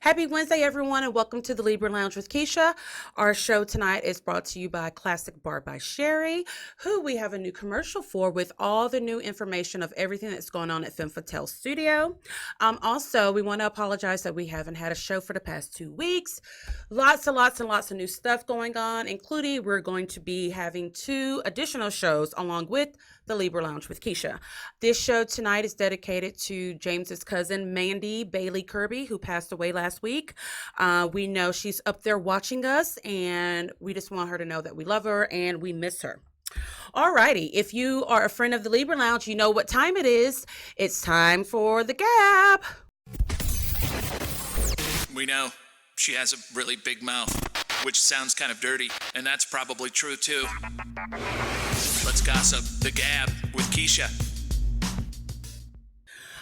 Happy Wednesday, everyone, and welcome to the Libra Lounge with Keisha. Our show tonight is brought to you by Classic Bar by Sherry, who we have a new commercial for with all the new information of everything that's going on at Femme Fatale Studio. Also, we want to apologize that we haven't had a show for the past 2 weeks. Lots of new stuff going on, including we're going to be having 2 additional shows along with the Libra Lounge with Keisha. This show tonight is dedicated to James's cousin, Mandy Bailey Kirby, who passed away last week. We know she's up there watching us, and we just want her to know that we love her and we miss her. Alrighty, if you are a friend of the Libra Lounge, you know what time it is. It's time for the Gab. We know she has a really big mouth, which sounds kind of dirty, and that's probably true too. Let's gossip. The Gab with Keisha.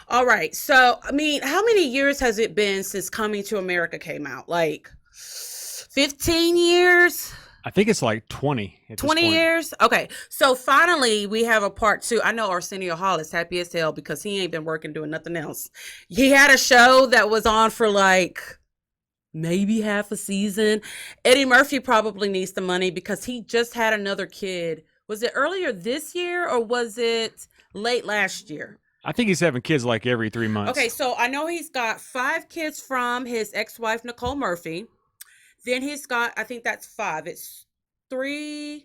All right, so how many years has it been since Coming to America came out? Like 15 years? I think it's like 20 at 20 this point. years? Okay, so finally we have a part 2. I know Arsenio Hall is happy as hell because he ain't been working doing nothing else. He had a show that was on for like maybe half a season. Eddie Murphy probably needs the money because he just had another kid. Was it earlier this year or was it late last year? I think he's having kids like every 3 months. Okay, so I know he's got 5 kids from his ex-wife, Nicole Murphy. Then he's got, I think that's 5. It's three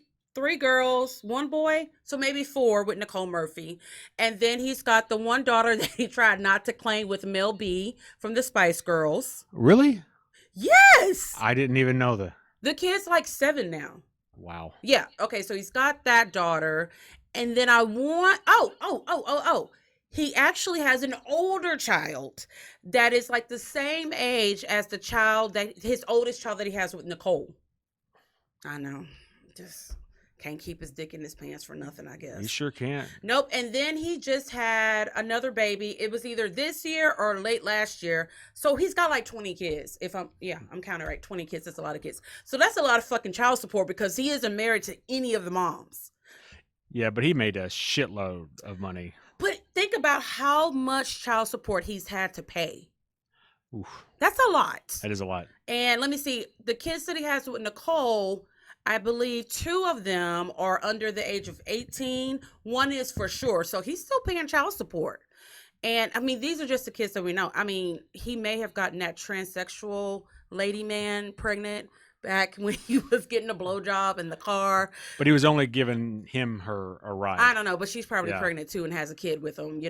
girls, 1 boy, so maybe 4 with Nicole Murphy. And then he's got the 1 daughter that he tried not to claim with Mel B from the Spice Girls. Really? Yes! I didn't even know that. The kid's like 7 now. Wow. Yeah, okay, so he's got that daughter. And then he actually has an older child that is like the same age as his oldest child that he has with Nicole. I know. Just can't keep his dick in his pants for nothing, I guess. You sure can't. Nope. And then he just had another baby. It was either this year or late last year. So he's got like 20 kids. I'm counting right. 20 kids. That's a lot of kids. So that's a lot of fucking child support because he isn't married to any of the moms. Yeah, but he made a shitload of money. But think about how much child support he's had to pay. Oof. That's a lot. That is a lot. And let me see. The kids that he has with Nicole, I believe 2 of them are under the age of 18. 1 is for sure. So he's still paying child support. And these are just the kids that we know. He may have gotten that transsexual lady man pregnant back when he was getting a blowjob in the car. But he was only giving her a ride. I don't know, but she's probably pregnant too and has a kid with him,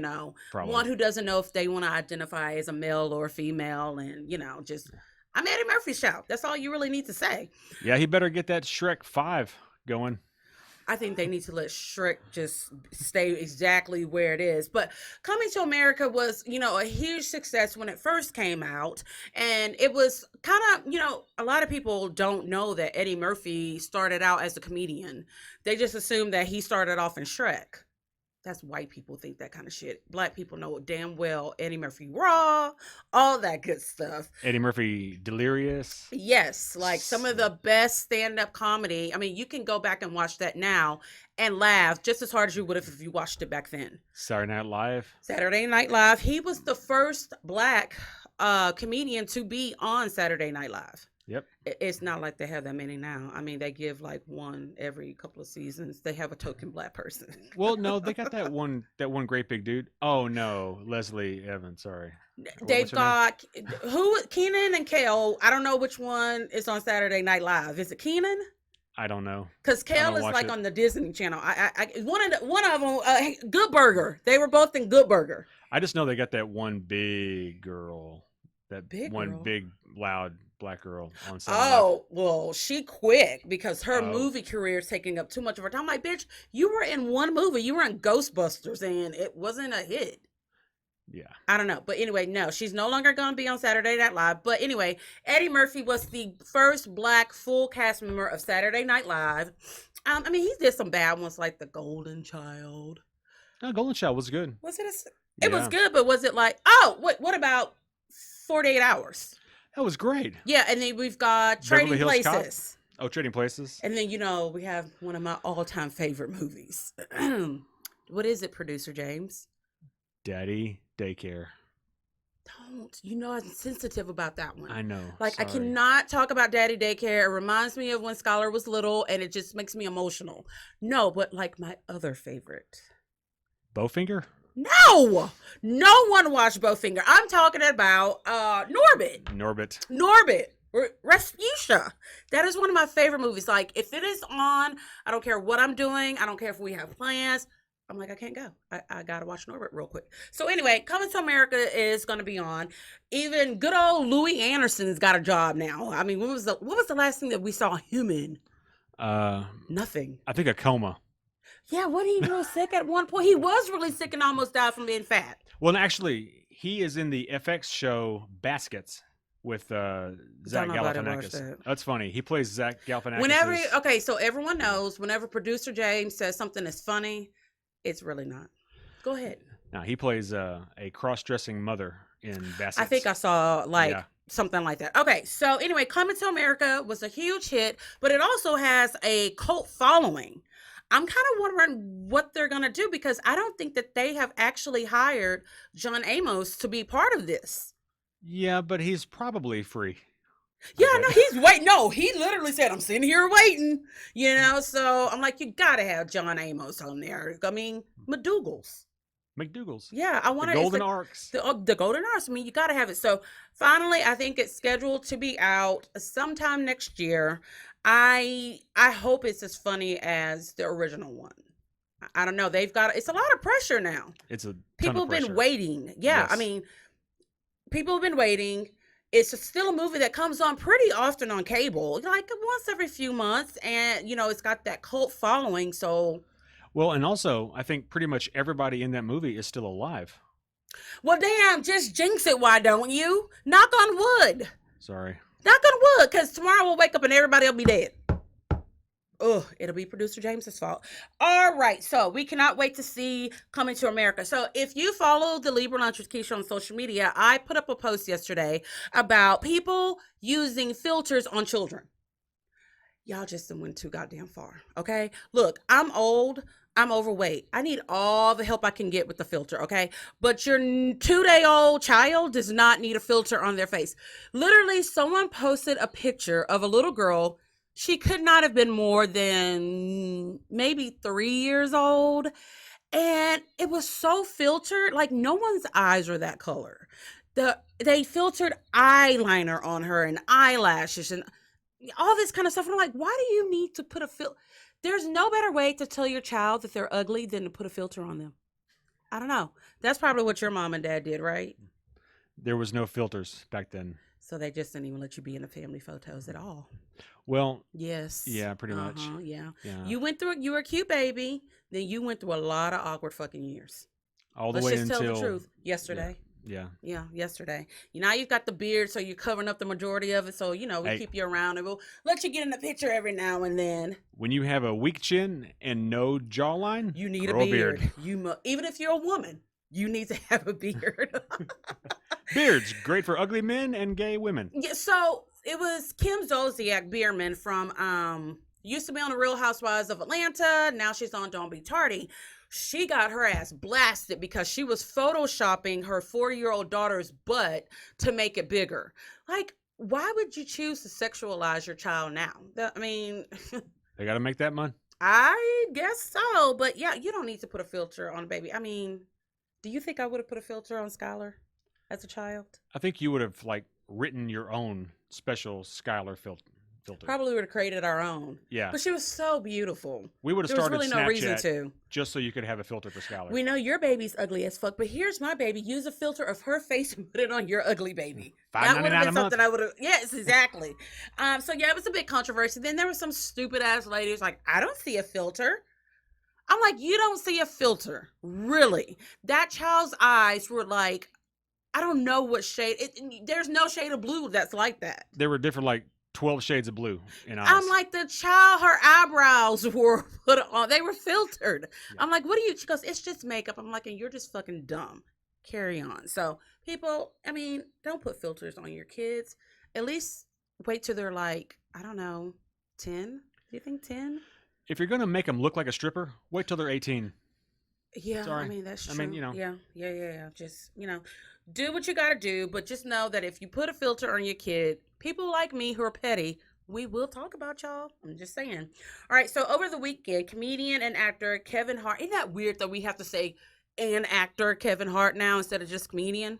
Probably. One who doesn't know if they want to identify as a male or a female and, I'm Eddie Murphy's show. That's all you really need to say. Yeah, he better get that Shrek 5 going. I think they need to let Shrek just stay exactly where it is. But Coming to America was, a huge success when it first came out. And it was kind of, a lot of people don't know that Eddie Murphy started out as a comedian. They just assume that he started off in Shrek. That's white people think that kind of shit. Black people know damn well Eddie Murphy Raw, all that good stuff. Eddie Murphy Delirious. Yes, like some of the best stand-up comedy. You can go back and watch that now and laugh just as hard as you would if you watched it back then. Saturday Night Live. Saturday Night Live. He was the first Black comedian to be on Saturday Night Live. Yep. It's not like they have that many now. They give like 1 every couple of seasons. They have a token Black person. Well, no, they got that one great big dude. Oh no, Leslie Evans. Sorry. They've got Kenan and Kel. I don't know which one is on Saturday Night Live. Is it Kenan? I don't know. Because Kel is like on the Disney Channel. One of them, Good Burger. They were both in Good Burger. I just know they got that one big girl. That big one girl? Big loud Black girl on set. Oh, well, she quit because her movie career is taking up too much of her time. I'm like, bitch, you were in 1 movie. You were in Ghostbusters and it wasn't a hit. Yeah. I don't know. But anyway, no, she's no longer going to be on Saturday Night Live. But anyway, Eddie Murphy was the first Black full cast member of Saturday Night Live. He did some bad ones like The Golden Child. No, Golden Child was good. Was it? It was good, but was it like, what about 48 Hours? That was great. Yeah, and then we've got Trading Places. Oh, Trading Places. And then, we have one of my all-time favorite movies. What is it, Producer James? Daddy Daycare. Don't. You know I'm sensitive about that one. I know. Like, I Sorry. cannot talk about daddy daycare. It reminds me of when Skylar was little, and it just makes me emotional. No, but like my other favorite. Bowfinger? No! No one watched Bowfinger. I'm talking about Norbit. Norbit. Respucia. That is one of my favorite movies. Like, if it is on, I don't care what I'm doing. I don't care if we have plans. I'm like, I can't go. I gotta watch Norbit real quick. So anyway, Coming to America is gonna be on. Even good old Louis Anderson's got a job now. I mean, what was the last thing that we saw him in? Nothing. I think a coma. Yeah, what he real sick at one point? He was really sick and almost died from being fat. Well, actually, he is in the FX show Baskets with Zach Don't nobody watch Galifianakis. that. That's funny. He plays Zach Galifianakis. So everyone knows whenever producer James says something is funny, it's really not. Go ahead. Now he plays a cross-dressing mother in Baskets. I think I saw Yeah. something like that. Okay, so anyway, Coming to America was a huge hit, but it also has a cult following. I'm kind of wondering what they're going to do because I don't think that they have actually hired John Amos to be part of this. Yeah, but he's probably free. Yeah, no, he's waiting. No, he literally said, I'm sitting here waiting, so I'm like, you got to have John Amos on there. I mean, McDougal's. Yeah, I want the Golden Arcs. The Golden Arcs. I mean, you got to have it. So finally, I think it's scheduled to be out sometime next year. I hope it's as funny as the original one. I don't know. It's a lot of pressure now. It's a people have been waiting. Yeah, Yes. I mean, people have been waiting. It's still a movie that comes on pretty often on cable, like once every few months, and it's got that cult following. So, Well, and also, I think pretty much everybody in that movie is still alive. well, damn, just jinx it, why don't you? Knock on wood. Sorry. Knock on wood, because tomorrow we'll wake up and everybody will be dead. Ugh, it'll be producer James's fault. All right, so we cannot wait to see Coming to America. So if you follow the Libra Lunch with Keisha on social media, I put up a post yesterday about people using filters on children. Y'all just went too goddamn far, okay? Look, I'm old. I'm overweight. I need all the help I can get with the filter, okay? But your 2-day-old child does not need a filter on their face. Literally, someone posted a picture of a little girl. She could not have been more than maybe 3 years old. And it was so filtered, like no one's eyes are that color. They filtered eyeliner on her and eyelashes and all this kind of stuff. And I'm like, why do you need to put a filter? There's no better way to tell your child that they're ugly than to put a filter on them. I don't know. That's probably what your mom and dad did, right? There was no filters back then. So they just didn't even let you be in the family photos at all. Well, yes. Yeah, pretty much. Yeah. Yeah. You were a cute baby. Then you went through a lot of awkward fucking years. All the Let's way just until tell the truth. Yesterday. Yeah. Yeah, yesterday. Now you've got the beard, so you're covering up the majority of it. So, we keep you around and we'll let you get in the picture every now and then. When you have a weak chin and no jawline, You need grow a beard. Even if you're a woman, you need to have a beard. Beards, great for ugly men and gay women. Yeah, so it was Kim Zolciak Bierman from used to be on the Real Housewives of Atlanta. Now she's on Don't Be Tardy. She got her ass blasted because she was photoshopping her 4-year-old daughter's butt to make it bigger. Like, why would you choose to sexualize your child now? They got to make that money. I guess so. But yeah, you don't need to put a filter on a baby. I mean, do you think I would have put a filter on Skylar as a child? I think you would have written your own special Skylar filter. Probably would have created our own. Yeah. But she was so beautiful. We would have There was started really Snapchat no reason to. just so you could have a filter for Skylar. We know your baby's ugly as fuck, but here's my baby. Use a filter of her face and put it on your ugly baby. That would have been something I would have. Yes, exactly. So yeah, it was a big controversy. Then there was some stupid ass ladies like, I don't see a filter. I'm like, you don't see a filter, really? That child's eyes were like, I don't know what shade. There's no shade of blue that's like that. There were different 12 shades of blue in eyes. I'm like, the child, her eyebrows were put on. They were filtered. Yeah. I'm like, what do you? She goes, it's just makeup. I'm like, and you're just fucking dumb. Carry on. So people, I mean, don't put filters on your kids. At least wait till they're I don't know, 10. Do you think 10? If you're gonna make them look like a stripper, wait till they're 18. Yeah, Sorry. I mean, that's true. Yeah. Yeah. Just, do what you got to do, but just know that if you put a filter on your kid, people like me who are petty, we will talk about y'all. I'm just saying. All right, so over the weekend, comedian and actor Kevin Hart. Isn't that weird that we have to say an actor Kevin Hart now instead of just comedian?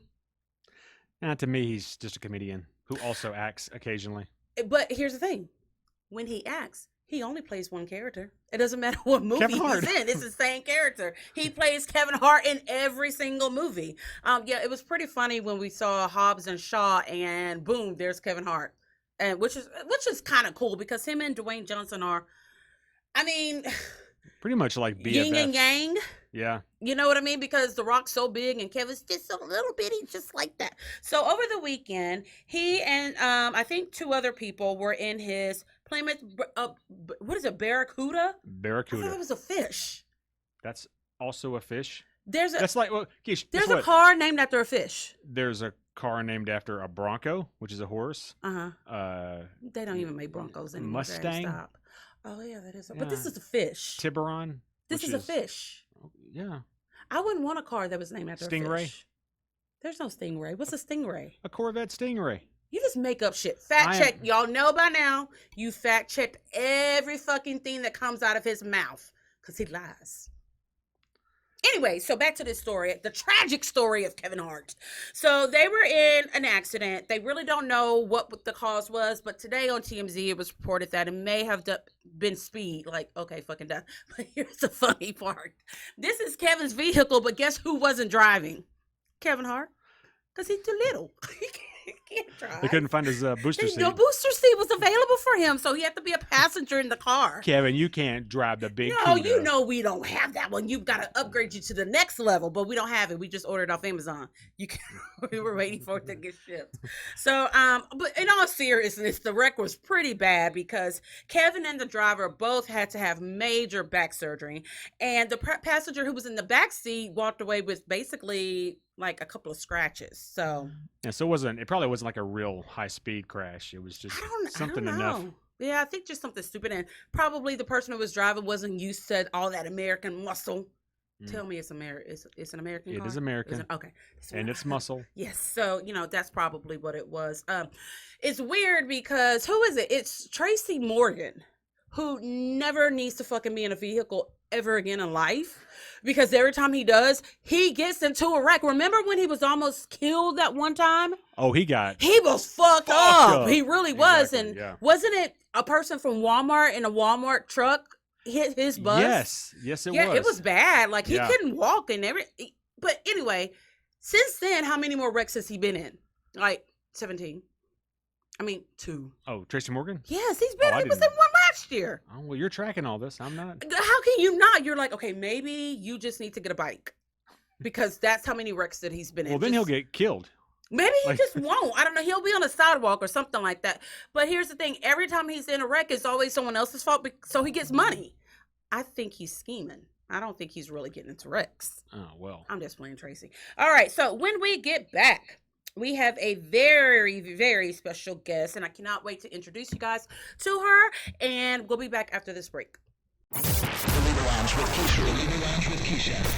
To me, he's just a comedian who also acts occasionally. But here's the thing. When he acts, he only plays one character. It doesn't matter what movie Kevin he's Hart. in. It's the same character. He plays Kevin Hart in every single movie. Yeah, it was pretty funny when we saw Hobbs and Shaw, and boom, there's Kevin Hart, and which is kind of cool because him and Dwayne Johnson are, I mean, Pretty much like BFFs. yin and yang. Yeah. You know what I mean? Because The Rock's so big and Kevin's just a little bitty, just like that. So over the weekend, he and I think two other people were in his Plymouth. What is it? Barracuda. I Barracuda. thought it was a fish. That's also a fish. There's a That's like, well, Keish, there's guess a what? car named after a fish. There's a car named after a Bronco, which is a horse. They don't even make Broncos anymore. Mustang? Stop. Oh yeah, that is. But this is a fish. Tiburon. This which is a fish. Yeah. I wouldn't want a car that was named after a Stingray? fish. There's no Stingray. What's a Stingray? A Corvette Stingray. You just make up shit. Fact check. Y'all know by now. You fact checked every fucking thing that comes out of his mouth. Because he lies. Anyway, so back to this story. The tragic story of Kevin Hart. So they were in an accident. They really don't know what the cause was. But today on TMZ, it was reported that it may have been speed. Like, okay, fucking done. But here's the funny part. This is Kevin's vehicle, but guess who wasn't driving? Kevin Hart. Because he's too little. He can't drive. They couldn't find his booster seat. No booster seat was available for him, so he had to be a passenger in the car. Kevin, you can't drive the big No, Cuda. you know we don't have that one. You've got to upgrade you to the next level, but we don't have it. We just ordered off Amazon. We were waiting for it to get shipped. So, but in all seriousness, the wreck was pretty bad because Kevin and the driver both had to have major back surgery, and the passenger who was in the back seat walked away with basically like a couple of scratches. So yeah, so it probably wasn't like a real high speed crash. It was just something I don't enough. know. Yeah, I think just something stupid, and probably the person who was driving wasn't used to all that American muscle. Tell me it's it's an American car? It is American. Okay. And it's muscle. Yes. So, that's probably what it was. It's weird because who is it? It's Tracy Morgan, who never needs to fucking be in a vehicle ever again in life. Because every time he does, he gets into a wreck. Remember when he was almost killed that one time? Oh, he was fucked up. He really was. Exactly, And yeah. wasn't it a person from Walmart in a Walmart truck hit his bus? Yes, it was. Yeah, it was bad. Like he Yeah. couldn't walk and everything. But anyway, since then, how many more wrecks has he been in? Like 17. I mean, 2. Oh, Tracy Morgan? Yes, he was I in one didn't- last year. Oh, well, you're tracking all this. I'm not. How can you not? You're like, okay, maybe you just need to get a bike. Because that's how many wrecks that he's been in. Well, then he'll get killed. Maybe he like- just won't. I don't know. He'll be on a sidewalk or something like that. But here's the thing. Every time he's in a wreck, it's always someone else's fault. So he gets money. I think he's scheming. I don't think he's really getting into wrecks. Oh, well. I'm just playing Tracy. All right. So when we get back, we have a very, very special guest. And I cannot wait to introduce you guys to her. And we'll be back after this break. The Libra Lounge with Keisha. The Libra Lounge with Keisha.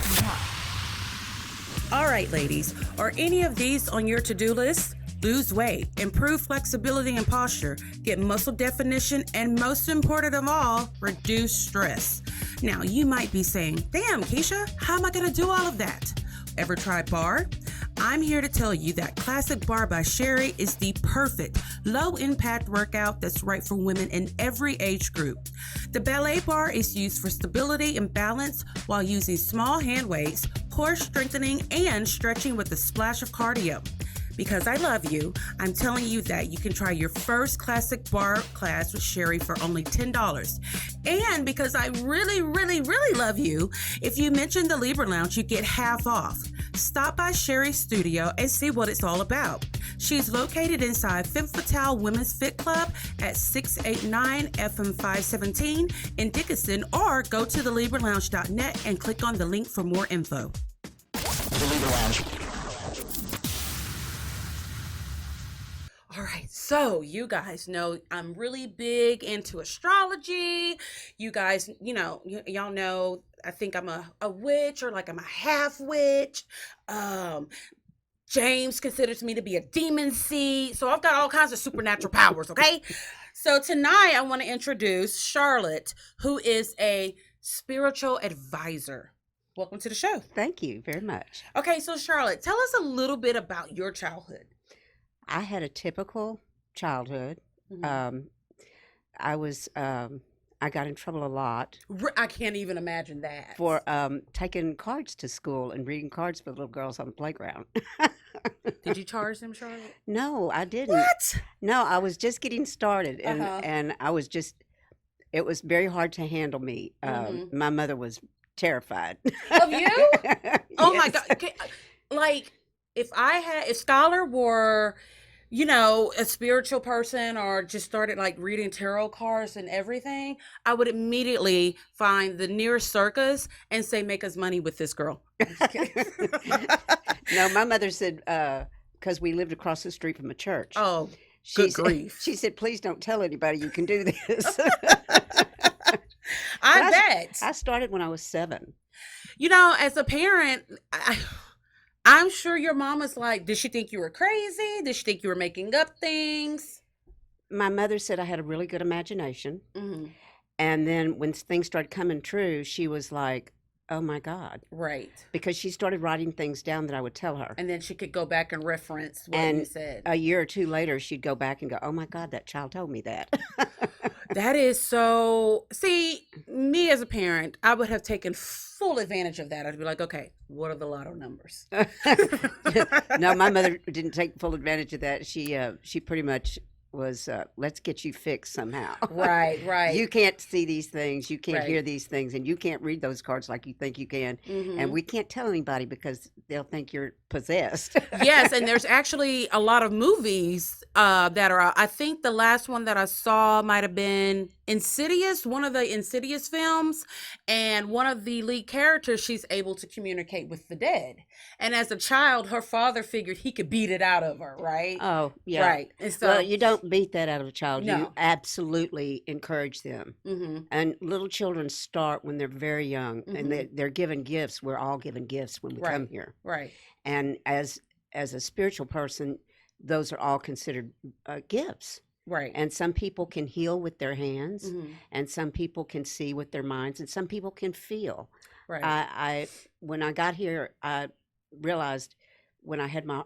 All right, ladies, are any of these on your to-do list? Lose weight, improve flexibility and posture, get muscle definition, and most important of all, reduce stress. Now, you might be saying, damn, Keisha, how am I going to do all of that? Ever tried barre? I'm here to tell you that Classic Barre by Sherry is the perfect low-impact workout that's right for women in every age group. The ballet bar is used for stability and balance while using small hand weights, core strengthening, and stretching with a splash of cardio. Because I love you, I'm telling you that you can try your first Classic Barre class with Sherry for only $10. And because I really, really, really love you, if you mention the Libra Lounge, you get half off. Stop by Sherry's studio and see what it's all about. She's located inside Femme Fatale Women's Fit Club at 689 FM 517 in Dickinson, or go to thelibralounge.net and click on the link for more info. The Libra Lounge. All right, so you guys know I'm really big into astrology. You guys, y'all know I think I'm a witch, or like I'm a half witch. James considers me to be a demon seed. So I've got all kinds of supernatural powers, okay? So tonight I want to introduce Charlotte, who is a spiritual advisor. Welcome to the show. Thank you very much. Okay, so Charlotte, tell us a little bit about your childhood. I had a typical childhood. Mhm. I got in trouble a lot I can't even imagine that. for taking cards to school and reading cards for little girls on the playground. Did you charge them, Charlotte? No, I didn't. What? No, I was just getting started, and Uh-huh. and I was just. It was very hard to handle me. Mhm. My mother was terrified Of you? Oh my Yes. God. Okay, like if Scholar were, a spiritual person or just started like reading tarot cards and everything, I would immediately find the nearest circus and say, make us money with this girl. I'm just kidding. No, my mother said because we lived across the street from a church. Oh, She good said, grief. she said, please don't tell anybody you can do this. I But bet. I started when I was 7. As a parent, I'm sure your mom was like, did she think you were crazy? Did she think you were making up things? My mother said I had a really good imagination. Hmm. And then when things started coming true, she was like, oh my God. Right. Because she started writing things down that I would tell her. And then she could go back and reference what you And said. a year or two later, she'd go back and go, oh my God, that child told me that. That is so. See, me as a parent, I would have taken full advantage of that. I'd be like, okay, what are the lotto numbers? No, my mother didn't take full advantage of that. She pretty much was, let's get you fixed somehow. Right, right. You can't see these things, you can't Right. hear these things, and you can't read those cards like you think you can. Mhm. And we can't tell anybody because they'll think you're possessed. Yes, and there's actually a lot of movies that are out. I think the last one that I saw might have been Insidious, one of the Insidious films, and one of the lead characters, she's able to communicate with the dead. And as a child, her father figured he could beat it out of her, right? Oh, yeah. Right. And so, Well, you don't beat that out of a child. You No. absolutely encourage them. Mhm. And little children start when they're very young, and Mhm. they're given gifts. We're all given gifts when we come Right. here. Right. And as a spiritual person, those are all considered gifts. Right. And some people can heal with their hands, Mhm. and some people can see with their minds, and some people can feel. Right. I when I got here, I realized when I had my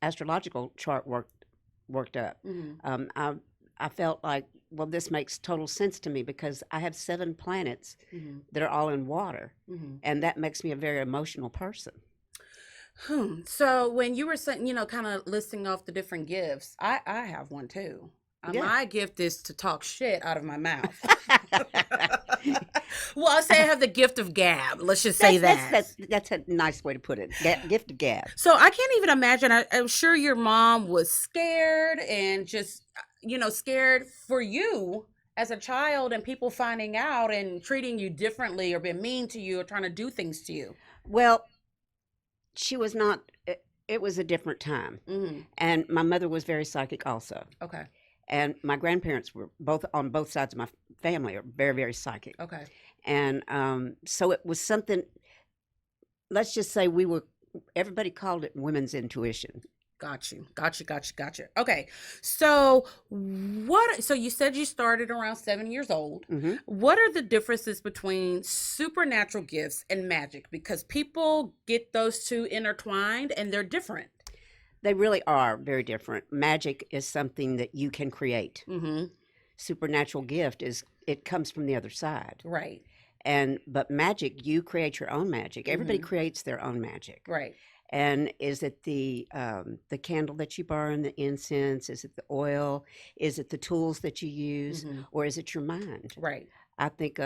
astrological chart worked up, Mhm. I felt like, well, this makes total sense to me because I have 7 planets Mhm. that are all in water, Mhm. and that makes me a very emotional person. So when you were saying, kind of listing off the different gifts, I have one too. Yeah. My gift is to talk shit out of my mouth. Well, I say I have the gift of gab. Let's just say that. That's a nice way to put it. Gift of gab. So I can't even imagine. I'm sure your mom was scared and just, scared for you as a child and people finding out and treating you differently or being mean to you or trying to do things to you. Well, she was not. It was a different time, Hmm. and my mother was very psychic also, Okay. and my grandparents were on both sides of my family are very, very psychic, Okay. and so it was something. Let's just say everybody called it women's intuition. Got you. Okay. So so you said you started around 7 years old. Hmm. What are the differences between supernatural gifts and magic? Because people get those two intertwined and they're different. They really are very different. Magic is something that you can create. Mm-hmm. Supernatural gift it comes from the other side. Right. But magic, you create your own magic. Everybody Mhm. creates their own magic. Right. And is it the candle that you burn, the incense? Is it the oil? Is it the tools that you use, Mhm. or is it your mind? Right. I think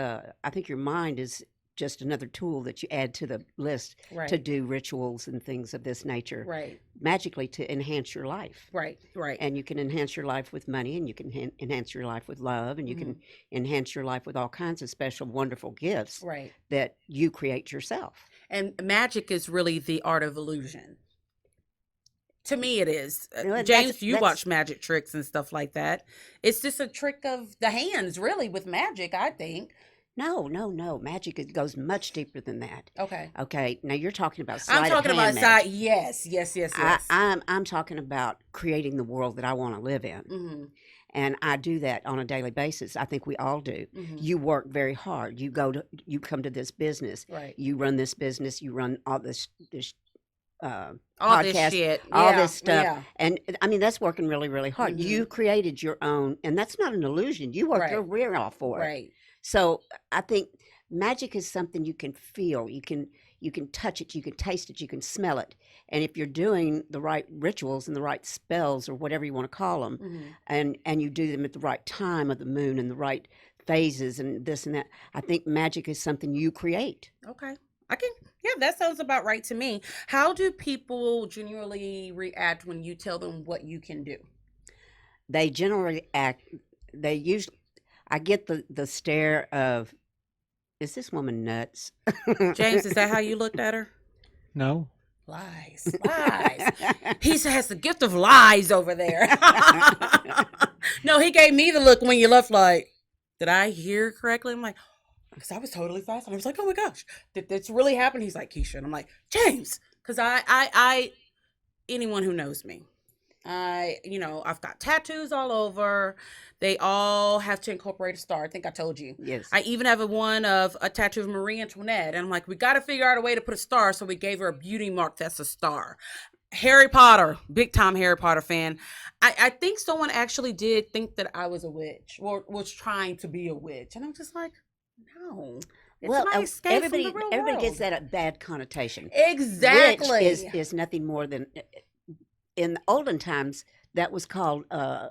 your mind is just another tool that you add to the list Right. to do rituals and things of this nature, Right. magically to enhance your life. Right. Right. And you can enhance your life with money, and you can enhance your life with love, and you can enhance your life with all kinds of special, wonderful gifts Right. that you create yourself. And magic is really the art of illusion. To me, it is. Well, James, you that's- watch magic tricks and stuff like that. It's just a trick of the hands, really, with magic, I think. No. Magic goes much deeper than that. Okay. Okay. Now you're talking about I'm sleight talking of about hand side. magic. Yes. I'm talking about creating the world that I want to live in. Mm-hmm. And I do that on a daily basis. I think we all do. Mm-hmm. You work very hard. You come to this business. Right. You run this business. You run all this All this podcast, shit. all Yeah. this stuff. Yeah. And I mean, that's working really, really hard. Mhm. You created your own, and that's not an illusion. You worked your Right. rear off for it. Right. So I think magic is something you can feel. You can touch it. You can taste it. You can smell it. And if you're doing the right rituals and the right spells or whatever you want to call them, Mm-hmm. and you do them at the right time of the moon and the right phases and this and that, I think magic is something you create. Okay. Yeah, that sounds about right to me. How do people genuinely react when you tell them what you can do? They generally act. They usually. I get the stare of, is this woman nuts? James, is that how you looked at her? No. Lies. He has the gift of lies over there. No, he gave me the look when you left, like, did I hear correctly? I'm like, because I was totally fast. And I was like, oh my gosh, did this really happen? He's like, Keisha. And I'm like, James. Because I, anyone who knows me, I've got tattoos all over. They all have to incorporate a star. I think I told you. Yes. I even have a tattoo of Marie Antoinette. And I'm like, we got to figure out a way to put a star. So we gave her a beauty mark that's a star. Harry Potter, big time Harry Potter fan. I think someone actually did think that I was a witch or was trying to be a witch. And I'm just like, no. It's Well, my escape from the real everybody gets world. that a bad connotation. Exactly. Witch is nothing more than, in the olden times, that was called a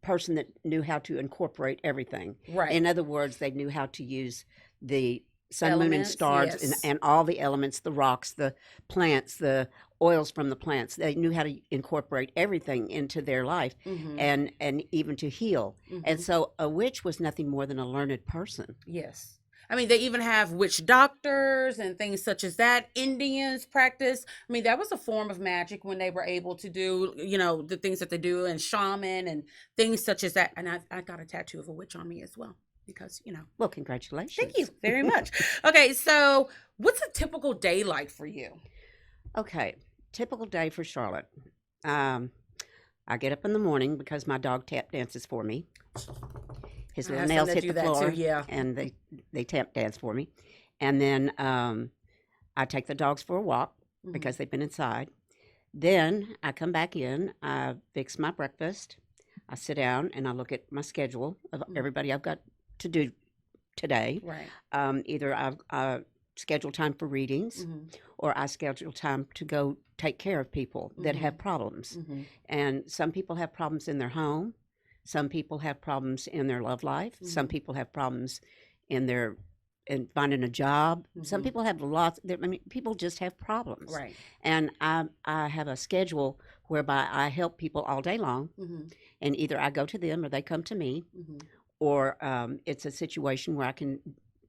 person that knew how to incorporate everything. Right. In other words, they knew how to use the sun, moon, and Elements, stars, yes. and all the elements, the rocks, the plants, the oils from the plants. They knew how to incorporate everything into their life, Mhm. and even to heal. And Mhm. so a witch was nothing more than a learned person. Yes. I mean, they even have witch doctors and things such as that. Indians practice. I mean, that was a form of magic when they were able to do, the things that they do, and shaman and things such as that. And I got a tattoo of a witch on me as well because. Well, congratulations. Thank you very much. Okay, so what's a typical day like for you? Okay, typical day for Charlotte. I get up in the morning because my dog tap dances for me. His I little have some nails that hit do the that too, floor, yeah. and they tap dance for me. And then I take the dogs for a walk Mhm. because they've been inside. Then I come back in, I fix my breakfast, I sit down, and I look at my schedule of everybody I've got to do today. Right. Either I schedule time for readings, Mhm. or I schedule time to go take care of people that Mhm. have problems. Mhm. And some people have problems in their home. Some people have problems in their love life. Some Mhm. people have problems in finding a job. Some Mhm. people have lots. I mean, people just have problems. Right. And I have a schedule whereby I help people all day long, Mhm. and either I go to them or they come to me, Mhm. or it's a situation where I can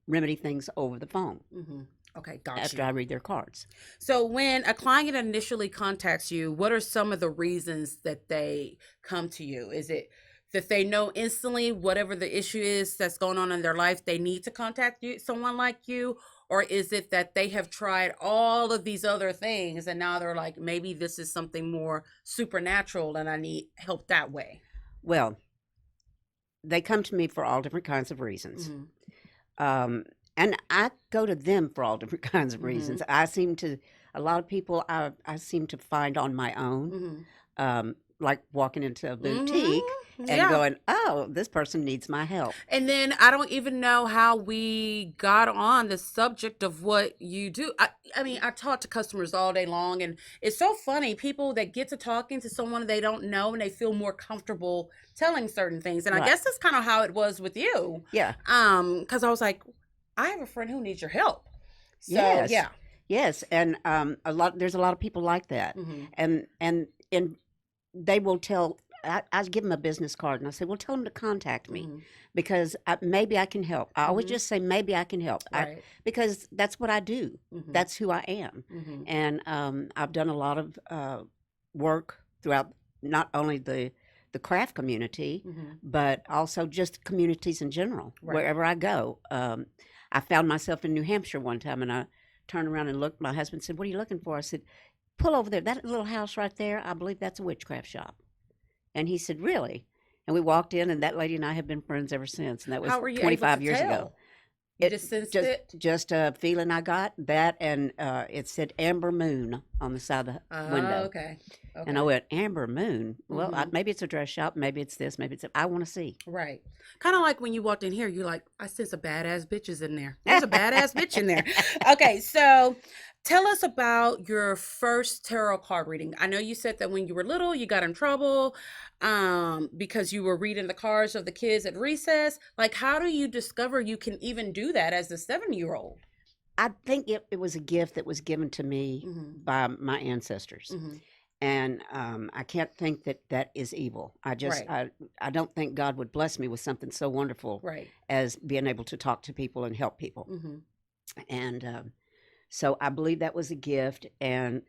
remedy things over the phone Mhm. Okay, got after you. I read their cards. So when a client initially contacts you, what are some of the reasons that they come to you? Is it that they know instantly whatever the issue is that's going on in their life, they need to contact you, someone like you? Or is it that they have tried all of these other things and now they're like, maybe this is something more supernatural and I need help that way? Well, they come to me for all different kinds of reasons. Mhm. And I go to them for all different kinds of Mhm. reasons. A lot of people I seem to find on my own, Mhm. like walking into a boutique Mhm. and Yeah. going, oh, this person needs my help. And then I don't even know how we got on the subject of what you do. I mean, I talk to customers all day long, and it's so funny. People that get to talking to someone they don't know and they feel more comfortable telling certain things. And I Right. guess that's kind of how it was with you. Yeah. Because I was like, I have a friend who needs your help. So Yes. yeah. Yes. And there's a lot of people like that. Mhm. And they will tell, I give them a business card and I say, well, tell them to contact me Mhm. because maybe I can help. I always Mhm. just say, maybe I can help. Right. Because that's what I do. Mhm. That's who I am. Mhm. And I've done a lot of work throughout not only the craft community, Mhm. but also just communities in general. Right. Wherever I go, I found myself in New Hampshire one time, and I turned around and looked. My husband said, "What are you looking for?" I said, "Pull over there. That little house right there, I believe that's a witchcraft shop." And he said, "Really?" And we walked in, and that lady and I have been friends ever since. And that was How were you 25 able to years tell? ago. You just sensed it? Just a feeling I got that, and it said Amber Moon on the side of the window. Okay. And I went, Amber Moon? Well, Mhm. maybe it's a dress shop, maybe it's this, maybe it's that. I want to see. Right. Kind of like when you walked in here, you're like, I sense a badass bitches in there. There's a badass bitch in there. Okay, so tell us about your first tarot card reading. I know you said that when you were little, you got in trouble because you were reading the cards of the kids at recess. Like, how do you discover you can even do that as a 7-year-old? I think it was a gift that was given to me Mhm. by my ancestors. Mhm. And I can't think that that is evil. Right. I don't think God would bless me with something so wonderful Right. as being able to talk to people and help people. Mhm. And so I believe that was a gift, and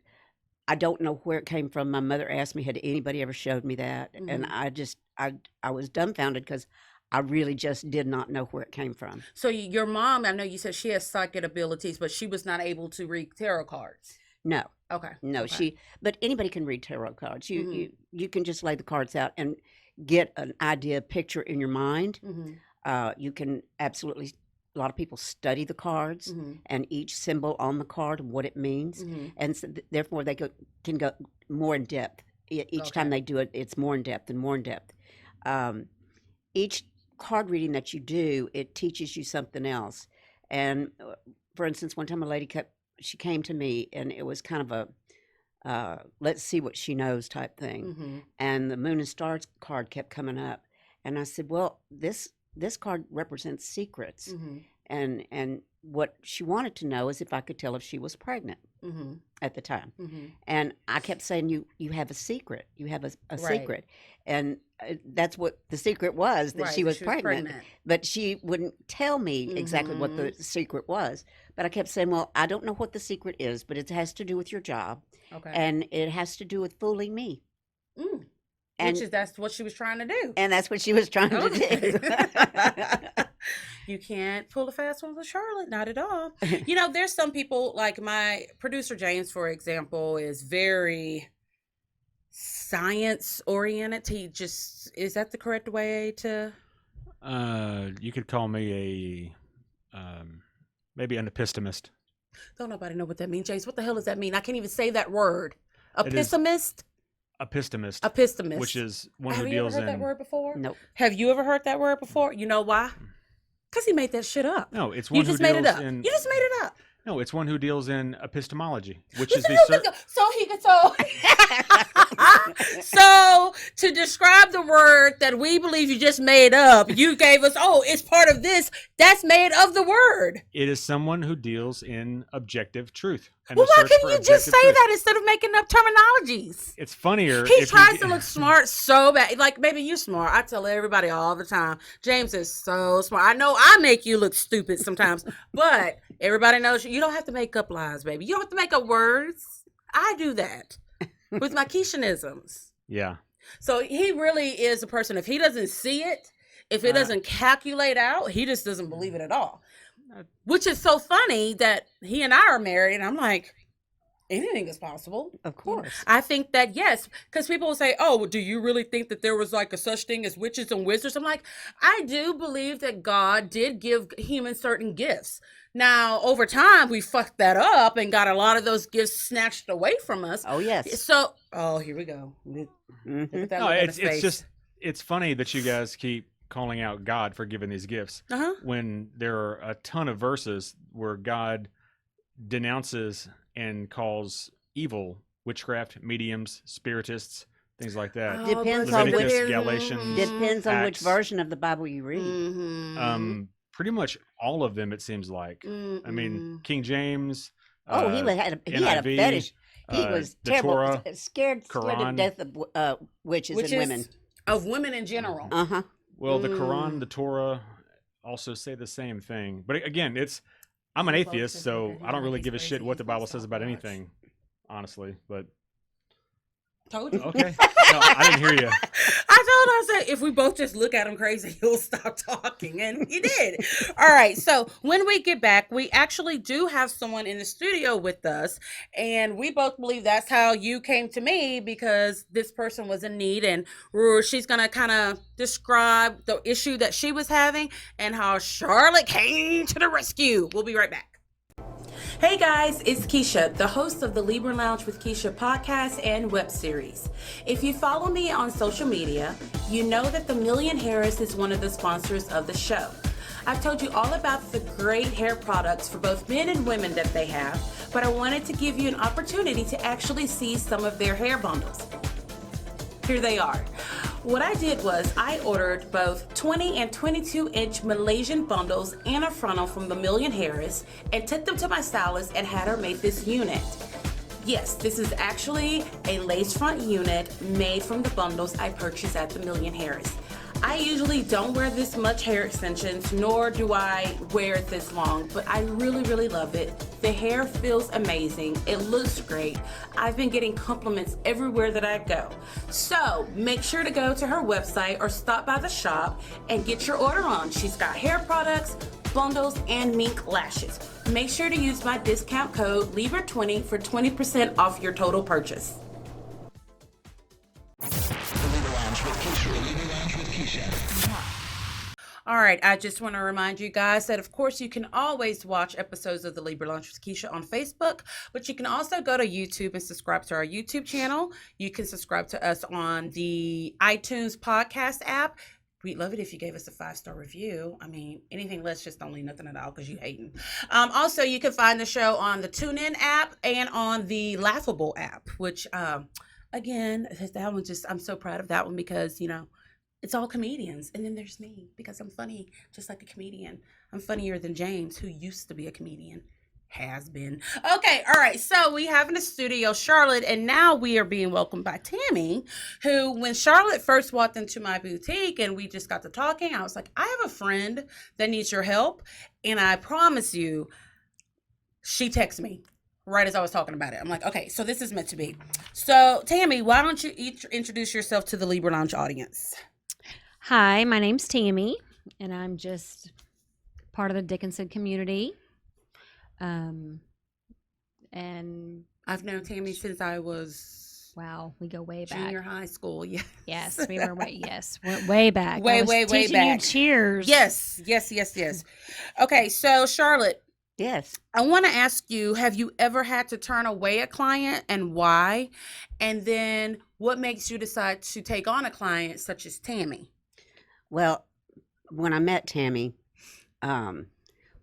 I don't know where it came from. My mother asked me, had anybody ever showed me that? And Mhm. I was dumbfounded because I really just did not know where it came from. So your mom, I know you said she has psychic abilities, but she was not able to read tarot cards. No, Okay. no, Okay. but anybody can read tarot cards. Mhm. You can just lay the cards out and get an idea, picture in your mind. Mhm. You can absolutely, a lot of people study the cards Mhm. and each symbol on the card and what it means. Mhm. And so therefore they can go more in depth. Each time Okay. they do it, it's more in depth and more in depth. Um, each card reading that you do, it teaches you something else. And for instance, one time a lady she came to me, and it was kind of a let's see what she knows type thing. Mhm. And the Moon and Stars card kept coming up, and I said, "Well, this card represents secrets." Mhm. And what she wanted to know is if I could tell if she was pregnant Mhm. at the time. Mhm. And I kept saying, you have a secret. You have a Right. secret. And that's what the secret was, that she Right. That was she was pregnant. pregnant. But she wouldn't tell me exactly what the Mhm. secret was. But I kept saying, well, I don't know what the secret is, but it has to do with your job. Okay. And it has to do with fooling me. Mm. And That's what she was trying to do. and that's what she was trying to Okay. do. You can't pull a fast one with Charlotte, not at all. You know, there's some people like my producer James, for example, is very science oriented. He just, is that the correct way to? You could call me maybe an epistemist. Don't nobody know what that means, James. What the hell does that mean? I can't even say that word. A It is pessimist? epistemist, Epistemist. which is one Have who you ever deals heard that in. word before? Nope. Have you ever heard that word before? You know why? Because he made that shit up. No, it's You one who just made it deals up. in. You just made it up. No, it's one who deals in epistemology, which is So the he could so to describe the word that we believe you just made up, you gave us, oh, it's part of this. That's made of the word. It is someone who deals in objective truth. And Well, the why search couldn't for you just objective say truth. that instead of making up terminologies? It's funnier. He if tries you, to look smart so bad. Like, maybe you're smart. I tell everybody all the time, James is so smart. I know I make you look stupid sometimes, but everybody knows you don't have to make up lies, baby. You don't have to make up words. I do that with my Keishanisms. Yeah. So he really is a person, if he doesn't see it, if it doesn't calculate out, he just doesn't believe it at all. Which is so funny that he and I are married, and I'm like, anything is possible. Of course. I think that, yes, because people will say, oh, well, do you really think that there was like a such thing as witches and wizards? I'm like, I do believe that God did give humans certain gifts. Now, over time, we fucked that up and got a lot of those gifts snatched away from us. Oh, yes. So, oh, here we go. Look at that No, look on it's his face. just it's funny that you guys keep calling out God for giving these gifts Uh-huh. when there are a ton of verses where God denounces and calls evil witchcraft, mediums, spiritists, things like that. Depends on Leviticus, which- Galatians, Depends on which Acts. version of the Bible you read. Mm-hmm. Pretty much all of them, it seems like. I mean, King James. Oh, he had a NIV, fetish. He was the terrible, Torah, scared to Quran. death of witches and women. Of women in general. Uh-huh. Well, the Quran, the Torah also say the same thing. But again, I'm an atheist, so I don't really give a shit what the Bible says about anything, honestly. But Told you. Okay. No, I didn't hear you. I told him, I said, if we both just look at him crazy, he'll stop talking. And he did. All right. So when we get back, we actually do have someone in the studio with us. And we both believe that's how you came to me, because this person was in need. And she's going to kind of describe the issue that she was having and how Charlotte came to the rescue. We'll be right back. Hey guys, it's Keisha, the host of the Libra Lounge with Keisha podcast and web series. If you follow me on social media, you know that the Million Harris is one of the sponsors of the show. I've told you all about the great hair products for both men and women that they have, but I wanted to give you an opportunity to actually see some of their hair bundles. Here they are. What I did was I ordered both 20 and 22 inch Malaysian bundles and a frontal from the Million Harris and took them to my stylist and had her make this unit. Yes, this is actually a lace front unit made from the bundles I purchased at the Million Harris. I usually don't wear this much hair extensions, nor do I wear it this long, but I really, really love it. The hair feels amazing. It looks great. I've been getting compliments everywhere that I go. So make sure to go to her website or stop by the shop and get your order on. She's got hair products, bundles, and mink lashes. Make sure to use my discount code Libra20 for 20% off your total purchase. The Libra Lounge with Keisha. The Libra Lounge with Keisha. All right, I just want to remind you guys that, of course, you can always watch episodes of the Libra Lounge with Keisha on Facebook, but you can also go to YouTube and subscribe to our YouTube channel. You can subscribe to us on the iTunes podcast app. We'd love it if you gave us a 5-star review. I mean, anything less just don't leave nothing at all because you hating. Also, you can find the show on the TuneIn app and on the Laughable app, which, again, that one just, I'm so proud of that one because, you know, it's all comedians. And then there's me because I'm funny, just like a comedian. I'm funnier than James, who used to be a comedian. Has been. Okay, all right. So we have in the studio Charlotte, and now we are being welcomed by Tammy, who, when Charlotte first walked into my boutique and we just got to talking, I was like, I have a friend that needs your help. And I promise you, she texted me right as I was talking about it. I'm like, okay, so this is meant to be. So Tammy, why don't you introduce yourself to the Libra Lounge audience? Hi, my name's Tammy, and I'm just part of the Dickinson community. And I've known Tammy since I was wow, we go way back. junior high school. Yes. Yes, we were way. Yes, we're way back. Way, I was way, way teaching you back. cheers. Yes. Okay, so Charlotte, Yes. I want to ask you, have you ever had to turn away a client and why? And then what makes you decide to take on a client such as Tammy? Well, when I met Tammy, when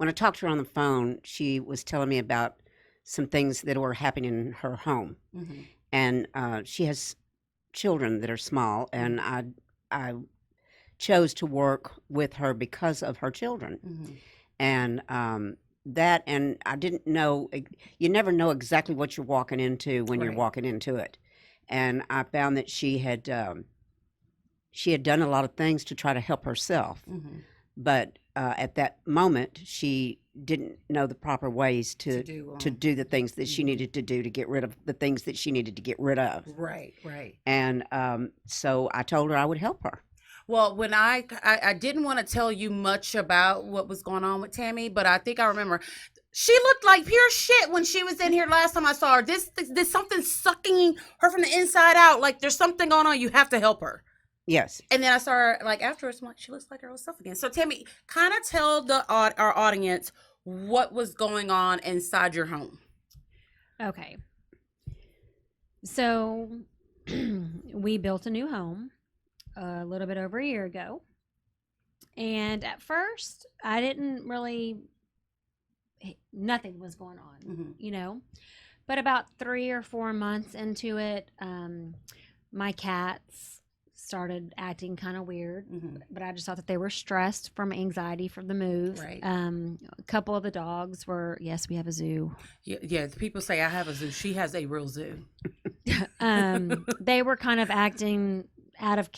I talked to her on the phone, she was telling me about some things that were happening in her home. Mm-hmm. And she has children that are small, and I chose to work with her because of her children. Mm-hmm. And and I didn't know, you never know exactly what you're walking into when you're Right. walking into it. And I found that she had done a lot of things to try to help herself. Mm-hmm. But at that moment, she didn't know the proper ways to do the things that she needed to do to get rid of the things that she needed to get rid of. Right. And so I told her I would help her. Well, when I didn't want to tell you much about what was going on with Tammy, but I think I remember she looked like pure shit when she was in here last time I saw her. This something sucking her from the inside out. Like there's something going on. You have to help her. Yes. And then I saw her like afterwards. I'm like, she looks like her old self again. So Tammy, kind of tell our audience what was going on inside your home. Okay. So we built a new home a little bit over a year ago. And at first, I didn't really, nothing was going on, Mm-hmm. you know. But about 3 or 4 months into it, my cats started acting kind of weird. Mm-hmm. But I just thought that they were stressed from anxiety from the move. Right. A couple of the dogs were, yes, we have a zoo. Yeah. People say I have a zoo. She has a real zoo. They were kind of acting out of,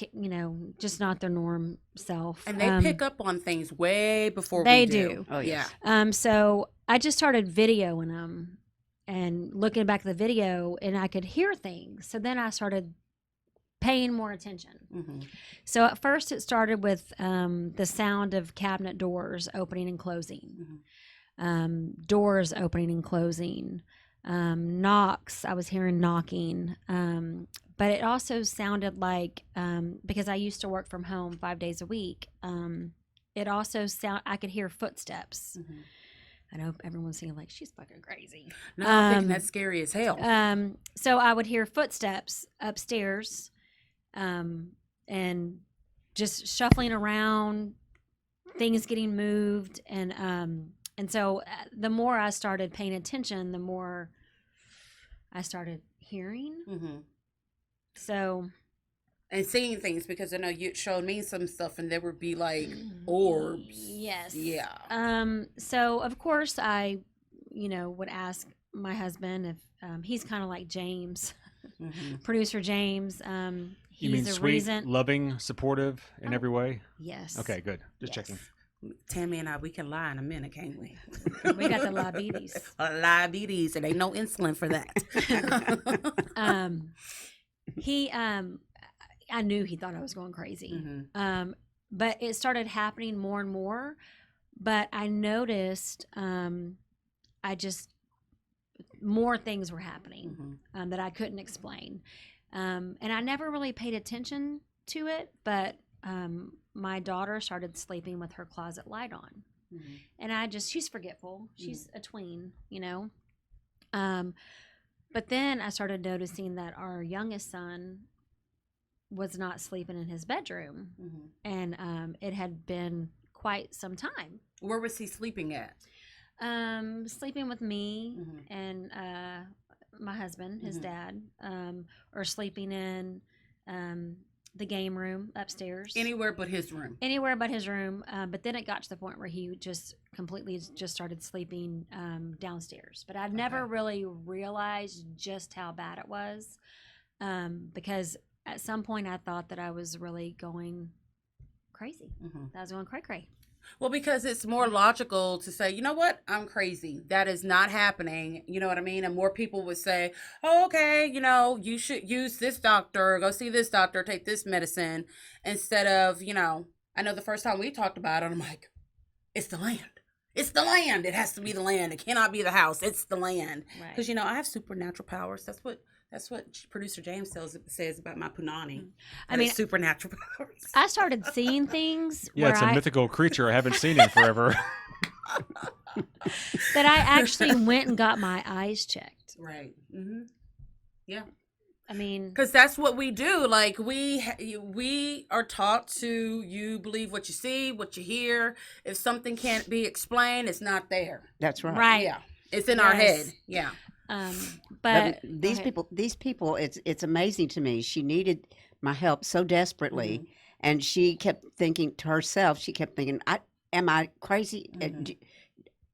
just not their norm self. And they pick up on things way before they we do. do. Oh, yes. Yeah. So I just started videoing them and looking back at the video, and I could hear things. So then I started paying more attention. Mm-hmm. So at first it started with the sound of cabinet doors opening and closing, doors opening and closing, knocks. I was hearing knocking. But it also sounded like, because I used to work from home 5 days a week, it also I could hear footsteps. Mm-hmm. I know everyone's saying like, she's fucking crazy. No, I'm thinking that's scary as hell. So I would hear footsteps upstairs, and just shuffling around, things getting moved. And so the more I started paying attention, the more I started hearing. Mm-hmm. So, and seeing things, because I know you showed me some stuff, and there would be like orbs. yes. Yeah. So of course I, would ask my husband if he's kind of like James, producer James. You mean He's a sweet, reason. loving, supportive in every way? Yes. Okay, good. Just Yes. checking. Tammy and I, we can lie in a minute, can't we? We got the diabetes. Diabetes, and ain't no insulin for that. I knew he thought I was going crazy. Mm-hmm. But it started happening more and more. But I noticed, more things were happening that I couldn't explain. And I never really paid attention to it, but my daughter started sleeping with her closet light on. And she's forgetful. She's a tween, But then I started noticing that our youngest son was not sleeping in his bedroom. And it had been quite some time. Where was he sleeping at? Sleeping with me and my husband, his dad, or sleeping in the game room upstairs. Anywhere but his room. Anywhere but his room. But then it got to the point where he just completely just started sleeping downstairs. But I'd never really realized just how bad it was, because at some point I thought that I was really going crazy. That I was going cray-cray. Well, because it's more logical to say, you know what, I'm crazy. That is not happening. You know what I mean? And more people would say, oh, okay, you should use this doctor, go see this doctor, take this medicine, instead of, I know the first time we talked about it, I'm like, it's the land. It's the land. It has to be the land. It cannot be the house. It's the land. Right. Because, I have supernatural powers. That's what producer James says about my punani. I mean, supernatural powers. I started seeing things. Yeah, it's a mythical creature. I haven't seen in forever. That I actually went and got my eyes checked. Right. Yeah. I mean, because that's what we do. Like we are taught to, you believe what you see, what you hear. If something can't be explained, it's not there. That's right. Right. Yeah. It's in our head. Yeah. But these people, it's amazing to me. She needed my help so desperately, and she kept thinking to herself. She kept thinking, "Am I crazy?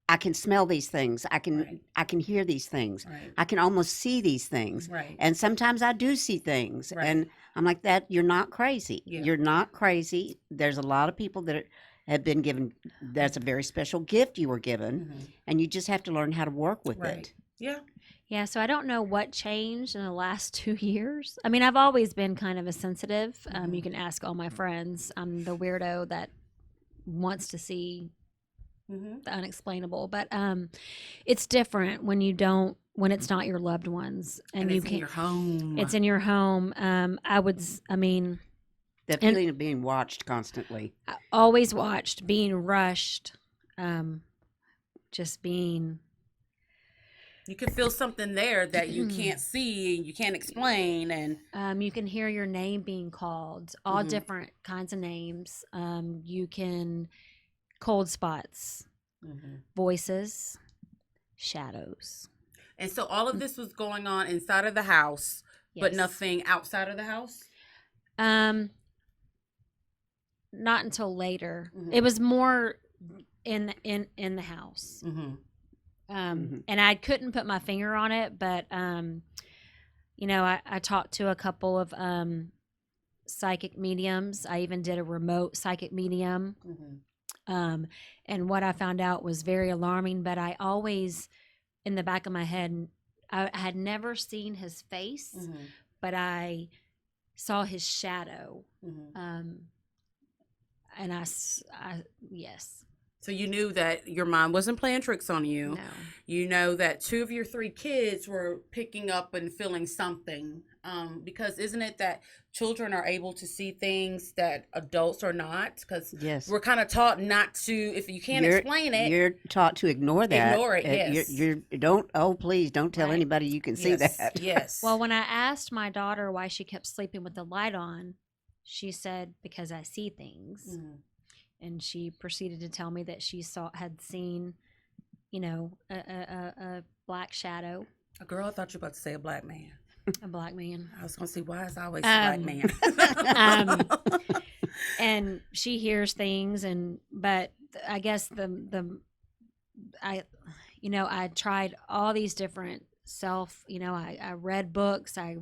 I can smell these things. I can hear these things. Right. I can almost see these things. Right. And sometimes I do see things, Right. and I'm like, that. You're not crazy. Yeah. You're not crazy. There's a lot of people that have been given. That's a very special gift you were given, and you just have to learn how to work with Right. it." Yeah. yeah, so I don't know what changed in the last 2 years. I mean, I've always been kind of a sensitive. You can ask all my friends. I'm the weirdo that wants to see the unexplainable, but it's different when it's not your loved ones, and you it's in can't. your home. It's in your home. The feeling of being watched constantly. I always watched, being rushed, just being. You can feel something there that you can't see, you can't explain, and You can hear your name being called, all different kinds of names. You can cold spots, voices, shadows. and so all of this was going on inside of the house, but Yes. nothing outside of the house. Not until later. It was more in the house. And I couldn't put my finger on it, but I talked to a couple of psychic mediums. I even did a remote psychic medium. And what I found out was very alarming, but I always, in the back of my head, I had never seen his face, but I saw his shadow. And yes. So you knew that your mom wasn't playing tricks on you. No. You know that 2 of your 3 kids were picking up and feeling something. Because isn't it that children are able to see things that adults are not? Because Yes. we're kind of taught not to, if you can't explain it. You're taught to ignore that. Ignore it, yes. You don't, please don't tell Right. anybody you can see that. Yes. Well, when I asked my daughter why she kept sleeping with the light on, she said, because I see things. And she proceeded to tell me that she had seen, a black shadow. A girl, I thought you were about to say a black man. A black man. I was going to say, why is always a black man? And she hears things, but I guess I tried all these different I read books. I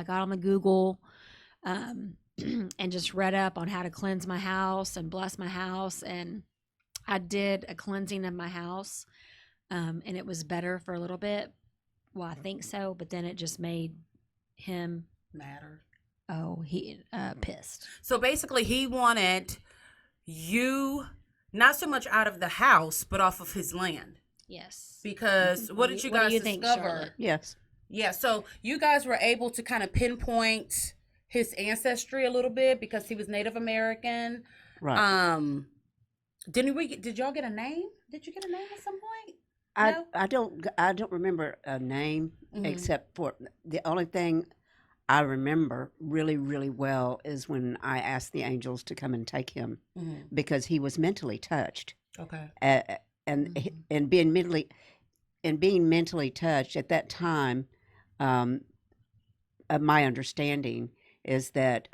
got on the Google, and just read up on how to cleanse my house and bless my house. And I did a cleansing of my house, and it was better for a little bit. Well, I think so, but then it just made him Matter. Pissed. So basically, he wanted you not so much out of the house, but off of his land. Yes. Because what did you guys think, discover? Charlotte? Yes. Yeah, so you guys were able to kind of pinpoint his ancestry a little bit because he was Native American. Right. Did y'all get a name? Did you get a name at some point? No? I don't remember a name except for the only thing I remember really, really well is when I asked the angels to come and take him because he was mentally touched. Okay. And being mentally touched at that time, my understanding is that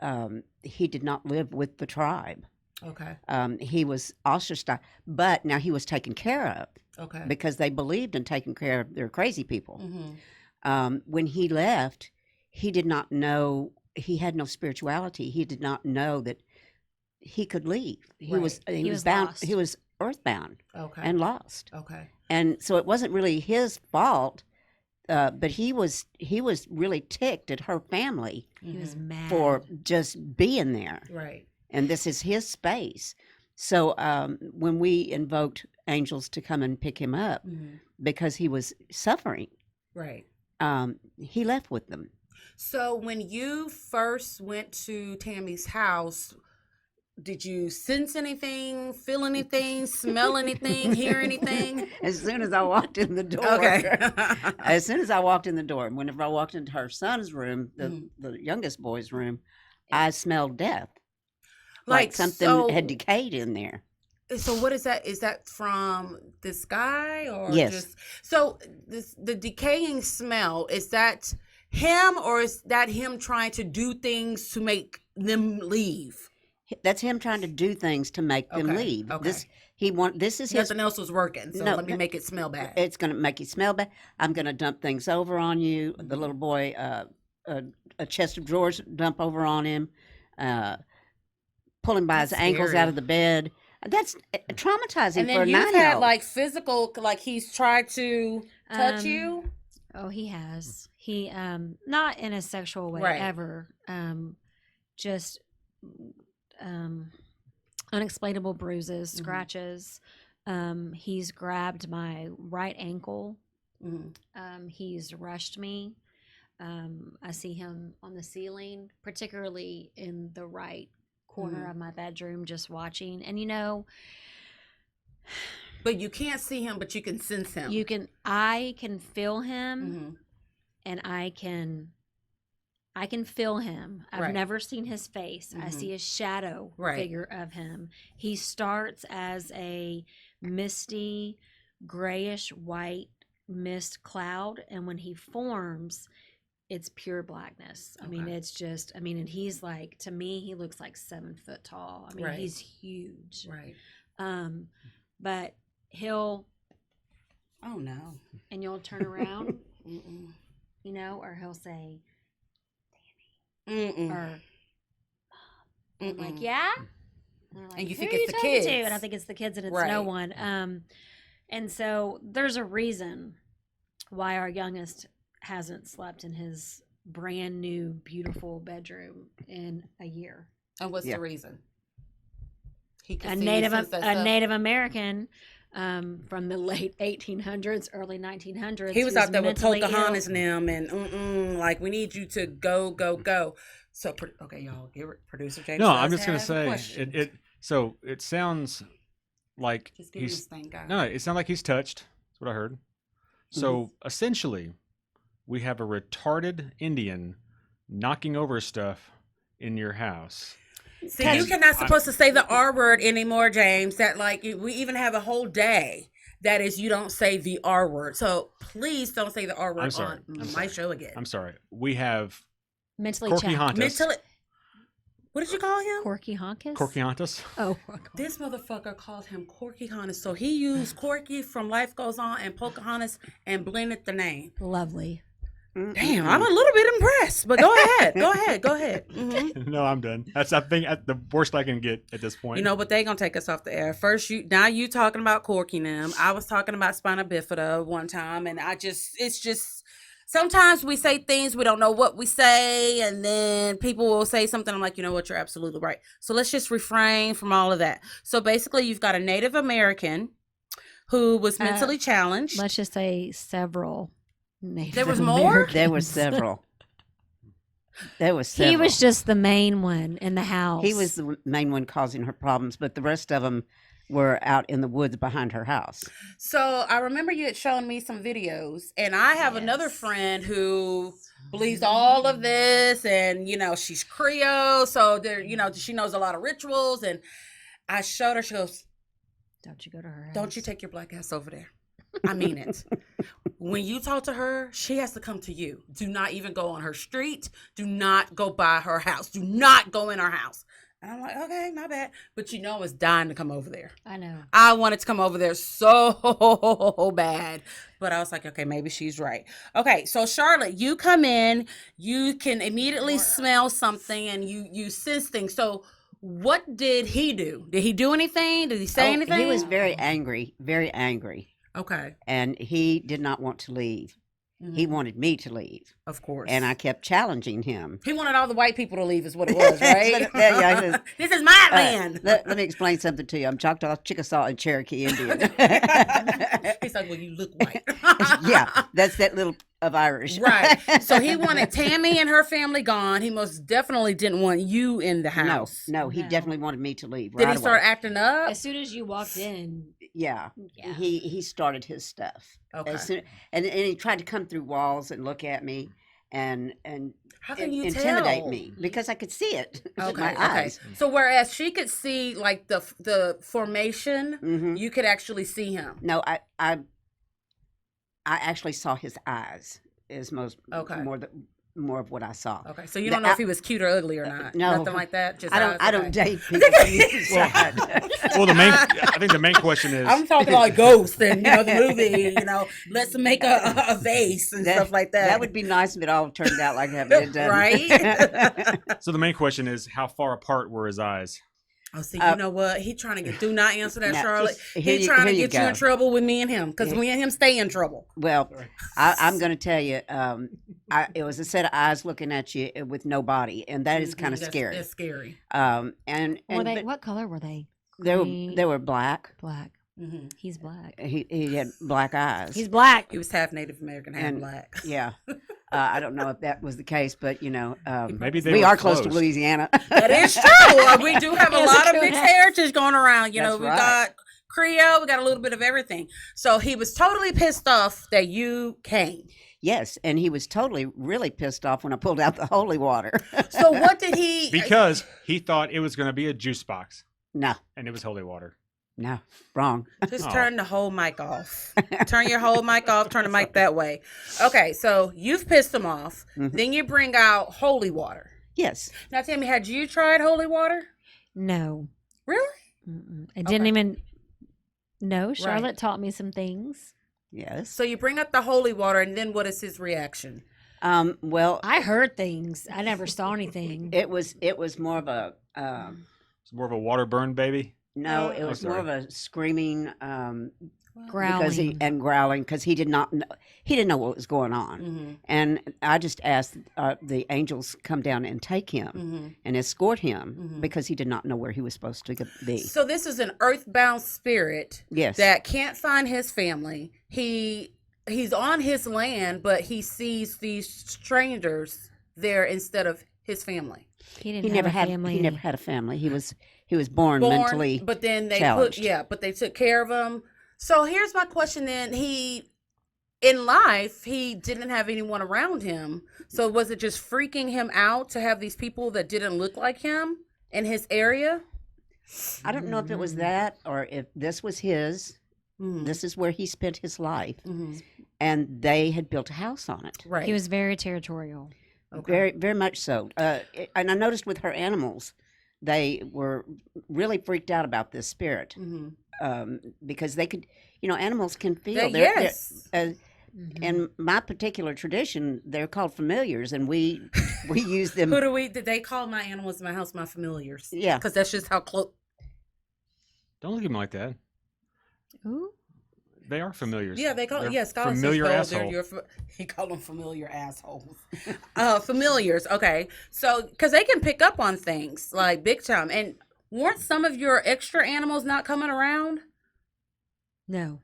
he did not live with the tribe. Okay. He was ostracized, but now he was taken care of. Okay. Because they believed in taking care of their crazy people. When he left, he did not know, he had no spirituality. He did not know that he could leave. He was bound. lost. He was earthbound and lost. Okay. And so it wasn't really his fault, but he was really ticked at her family He was mad for just being there. Right. And this is his space. So when we invoked angels to come and pick him up because he was suffering, Right. he left with them. So when you first went to Tammy's house, did you sense anything, feel anything, smell anything, hear anything? As soon as I walked in the door. Okay. As soon as I walked in the door, whenever I walked into her son's room, the youngest boy's room, I smelled death. Like something had decayed in there. So what is that? Is that from this guy or Yes. just so the decaying smell, is that him or is that him trying to do things to make them leave? That's him trying to do things to make them Okay, leave. okay. This is his. Nothing else was working, so let me make it smell bad. It's going to make you smell bad. I'm going to dump things over on you. The little boy, a chest of drawers dump over on him. Pull him by his ankles scary. out of the bed. That's traumatizing And for a then you've 9-year-old. had like physical, like he's tried to touch you. Oh, he has. He not in a sexual way Right. ever. Just unexplainable bruises, scratches. He's grabbed my right ankle. He's rushed me. I see him on the ceiling, particularly in the right corner of my bedroom, just watching. And But you can't see him, but you can sense him. I can feel him, and I can feel him. I've Right. never seen his face. I see a shadow Right. figure of him. He starts as a misty, grayish white mist cloud, and when he forms, it's pure blackness. I mean, Okay. it's just, and he's like, to me, he looks like 7 foot tall. I mean, Right. he's huge. Right. But he'll, Oh no. and you'll turn around, Mm-mm. or he'll say, Mm-mm. or I'm Mm-mm. like, yeah. And, they're like, And you "Who think are it's the talking kids. to?" And I think it's the kids, and it's Right. no one. And so there's a reason why our youngest hasn't slept in his brand new, beautiful bedroom in a year. And what's Yeah. the reason? He A continues Native since that a stuff- Native American from the late 1800s, early 1900s. He was who's out there with mentally Pocahontas ill. and them, and like we need you to go, go, go. So okay, y'all, producer James. No, I'm does just gonna have say questions. So it sounds like Just give me he's this thing, guys. no, it sounds like he's touched. That's what I heard. So essentially, we have a retarded Indian knocking over stuff in your house. See, you cannot supposed to say the R word anymore, James. That like we even have a whole day that is you don't say the R word. So please don't say the R word I'm sorry. on I'm my sorry. show again. I'm sorry. We have Mentally Corky challenged. Hontus. Mentally. What did you call him? Corky Honkus? Corky Hontus. Oh, This motherfucker called him Corky Honest. So he used Corky from Life Goes On and Pocahontas and blended the name. lovely. Damn, I'm a little bit impressed. But go ahead. Go ahead. Go ahead. Mhm. No, I'm done. That's I think at the worst I can get at this point. You know, but they gonna take us off the air. First, you talking about Corky and them. I was talking about spina bifida one time, and it's just sometimes we say things we don't know what we say, and then people will say something. I'm like, you know what, you're absolutely right. So let's just refrain from all of that. So basically, you've got a Native American who was mentally challenged. Let's just say several Native There was more? Americans. There were several. There was several. He was just the main one in the house. He was the main one causing her problems, but the rest of them were out in the woods behind her house. So I remember you had shown me some videos, and I have another Yes. friend who believes all of this, and she's Creole, so there, she knows a lot of rituals. And I showed her. She goes, Don't you go to her house. "Don't you take your black ass over there." I mean it. When you talk to her, she has to come to you. Do not even go on her street. Do not go by her house. Do not go in her house. And I'm like, okay, my bad. But I was dying to come over there. I know. I wanted to come over there so bad. But I was like, okay, maybe she's right. Okay, so Charlotte, you come in, you can immediately smell something and you sense things. So what did he do? Did he do anything? Did he say anything? He was very angry, very angry. Okay. And he did not want to leave. He wanted me to leave. Of course. And I kept challenging him. He wanted all the white people to leave is what it was, right? Yeah, he says, This is my land. let me explain something to you. I'm Choctaw, Chickasaw, and Cherokee Indian. He's like, well, you look white. Yeah, that's that little of Irish. Right. So he wanted Tammy and her family gone. He most definitely didn't want you in the house. No, he No. definitely wanted me to leave. Did right he start away. acting up? As soon as you walked in, Yeah, yeah. he started his stuff. Okay. And he tried to come through walls and look at me and How can you intimidate tell? me because I could see it with Okay. my Okay. eyes. So whereas she could see like the formation, Hmm. you could actually see him. No, I actually saw his eyes. Is Okay. more of what I saw. Okay. So you don't know if he was cute or ugly or not. no. Nothing like that. Just I don't. eyes? I don't Okay. date people from the inside. Well, I think the main question is I'm talking like Ghost and the movie. Let's make a vase and stuff like that. That would be nice if it all turned out like that. But it doesn't. Right? so the main question is how far apart were his eyes? Oh, see, you know what? He trying to get. Do not answer that, Now, Charlotte. just- here He you- trying to here you get you in go. trouble with me and him because me and him stay in trouble. Well, I'm going to tell you, it was a set of eyes looking at you with no body, and that is kind of That's- scary. That's scary. And were they? but What color were they? they green? were black. Black. Mm-hmm. He's black. He had black eyes. He's black. He was half Native American, half And- black. Yeah. I don't know if that was the case, but Maybe they we were are close to closed. Louisiana. That is true. We do have a Yes, lot of it mixed is. heritage going around. That's We right. got Creole, we got a little bit of everything. So he was totally pissed off that you came. Yes, and he was really pissed off when I pulled out the holy water. So what did he? Because he thought it was going to be a juice box, No, and it was holy water. no, wrong. Just Oh. turn the whole mic off. Turn your whole mic off. Turn the mic that way. Okay, so you've pissed him off. Mhm. Then you bring out holy water. Yes, Now, Tammy, had you tried holy water? No. Really? I didn't Okay. even. No, Charlotte taught me some things. yes. So you bring up the holy water, and then what is his reaction? Well, I heard things. I never saw anything. it was more of a It's more of a water burn baby. no. Oh, It was sorry. more of a screaming. growling. Because he didn't know what was going on. Mm-hmm. And I just asked the angels come down and take him Mm-hmm. and escort him Mhm. because he did not know where he was supposed to be. So this is an earthbound spirit Yes. that can't find his family. He's on his land, but he sees these strangers there instead of his family. He didn't He have never a had. family. He never had a family. He was born mentally. But then they challenged. but they took care of him. So here's my question then. In life, he didn't have anyone around him. So was it just freaking him out to have these people that didn't look like him in his area? I don't know if it was that or if this was his. Mm-hmm. This is where he spent his life, Mm-hmm. and they had built a house on it. Right. He was very territorial. Okay. Very, very much so. And I noticed with her animals, they were really freaked out about this spirit Mm-hmm. because they could, animals can feel. Yes. In my particular tradition, they're called familiars, and we use them. Did they call my animals in my house my familiars? Yeah. Because that's just how close. Don't look at me like that. Ooh. They are familiars. Yeah, they call They're scholars familiar say, asshole. he called them familiar assholes. Familiars. Okay. So, because they can pick up on things like big time. And weren't some of your extra animals not coming around? No,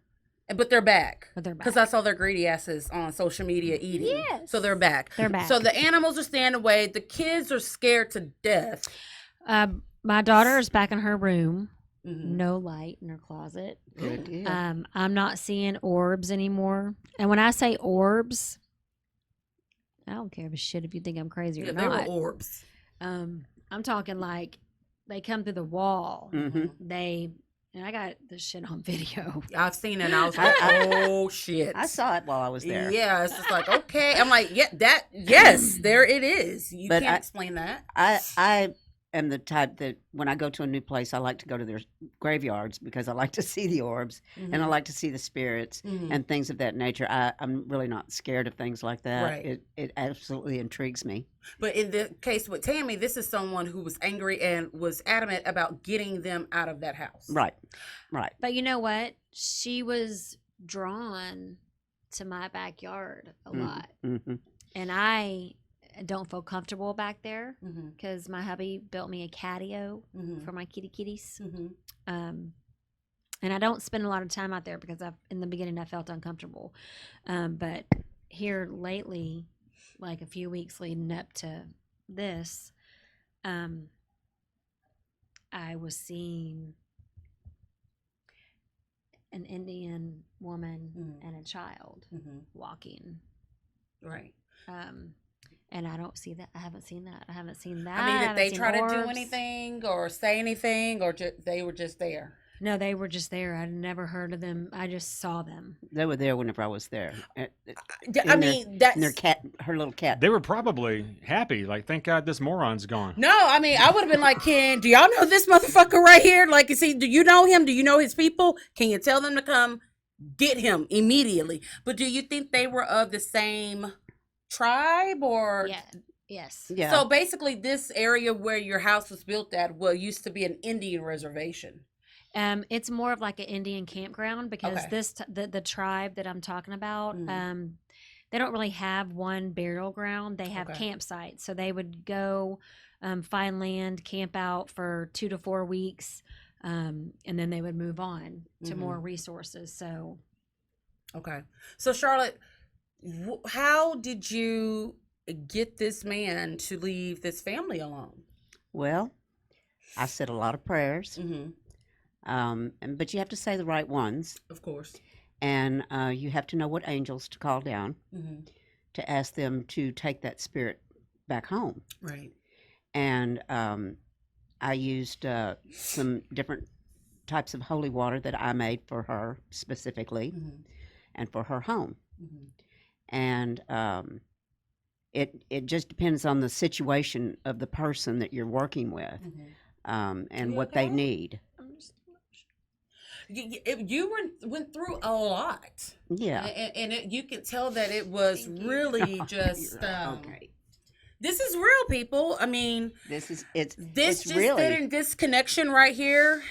But they're back. but they're back. Because I saw their greedy asses on social media eating. Yes. So they're back. They're back. So the animals are staying away. The kids are scared to death. My daughter is back in her room. Mhm. No light in her closet. Good deal. I'm not seeing orbs anymore. And when I say orbs, I don't care if a shit if you think I'm crazy or Yeah, they were not. orbs. I'm talking like they come through the wall. Mhm. And I got this shit on video. I've seen it and I was like, oh shit. I saw it while I was there. Yeah, it's just like, okay. I'm like, yes, there it is. You But can't I- explain that. I am the type that when I go to a new place, I like to go to their graveyards because I like to see the orbs and I like to see the spirits Mhm. and things of that nature. I'm really not scared of things like that. Right. It absolutely intrigues me. But in the case with Tammy, this is someone who was angry and was adamant about getting them out of that house. Right. But you know what? She was drawn to my backyard a lot. Mm-hmm. And I don't feel comfortable back there Mm-hmm. because my hubby built me a catio Mm-hmm. for my kitties. Mm-hmm. And I don't spend a lot of time out there because in the beginning I felt uncomfortable. But here lately, like a few weeks leading up to this, I was seeing an Indian woman Mhm. and a child Mm-hmm. walking. Right. And I don't see that. I haven't seen that. I haven't seen that. I mean, did haven't they seen try to do orbs. anything or say anything or they were just there? No, they were just there. I'd never heard of them. I just saw them. They were there whenever I was there. I And mean, that's. And their cat, her little cat. They were probably happy. Like, thank God this moron's gone. No, I mean, I would have been like, do y'all know this motherfucker right here? Like, do you know him? Do you know his people? Can you tell them to come get him immediately? But do you think they were of the same tribe or? Yeah. Yes. Yeah. So basically, this area where your house was built at used to be an Indian reservation. It's more of like an Indian campground because Okay. the tribe that I'm talking about, Mhm. they don't really have one burial ground. They have Okay. campsites. So they would go find land, camp out for 2 to 4 weeks, and then they would move on to more resources. So Okay. So Charlotte, how did you get this man to leave this family alone? Well, I said a lot of prayers, Mm-hmm. but you have to say the right ones, Of course. and you have to know what angels to call down Mm-hmm. to ask them to take that spirit back home. Right. And I used some different types of holy water that I made for her specifically Mm-hmm. and for her home. Mm-hmm. And it just depends on the situation of the person that you're working with and You what they okay? need. You went through a lot. Yeah. And you could tell that it was really just. Okay. This is real, people. I mean, This is this it's just really this connection right here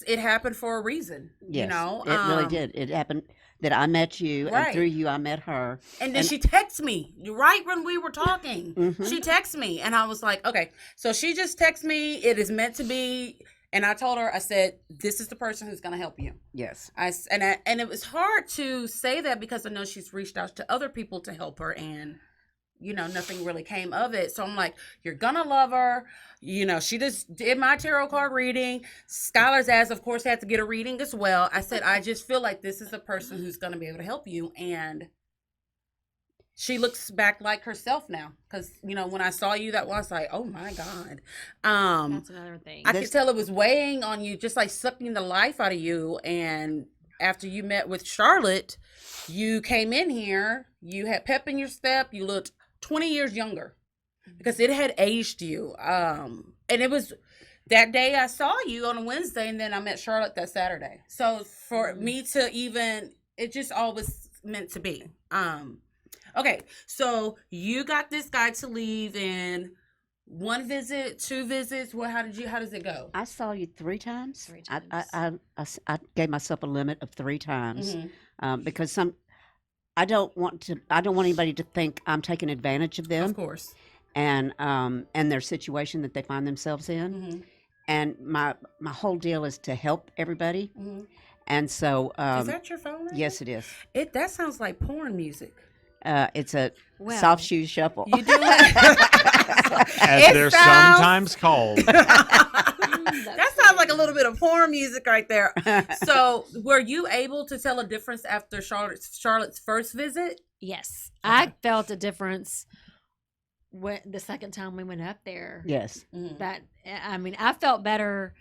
it happened for a reason, you Yes, know. it really did. It happened that I met you, and through Right. you, I met her. And then And- she texted me right when we were talking. Mhm. She texted me, and I was like, okay. So she just texted me. It is meant to be. And I told her, I said, this is the person who's going to help you. Yes. And it was hard to say that because I know she's reached out to other people to help her, and nothing really came of it. So I'm like, you're gonna love her. She just did my tarot card reading. Skylar's ass, of course, had to get a reading as well. I said, I just feel like this is the person who's gonna be able to help you. And she looks back like herself now. Because, when I saw you that once, like, oh my God. That's another thing. I could tell it was weighing on you, just like sucking the life out of you. And after you met with Charlotte, you came in here, you had pep in your step, you looked 20 years younger because it had aged you. And it was that day I saw you on a Wednesday, and then I met Charlotte that Saturday. So for me to even, it just all was meant to be. Okay, so you got this guy to leave in one visit, two visits. How does it go? I saw you 3 times. 3 I gave myself a limit of 3 times Mhm. because I don't want anybody to think I'm taking advantage of them Of course. and their situation that they find themselves in. Mhm. And my whole deal is to help everybody. Mhm. And so Is that your phone? Right yes, there? it is. That sounds like porn music. It's a Well, soft shoe shuffle. You do it. As It they're sounds- sometimes called. That sounds like a little bit of porn music right there. So, were you able to tell a difference after Charlotte's first visit? yes, Okay. I felt a difference when the second time we went up there. Yes. That I felt better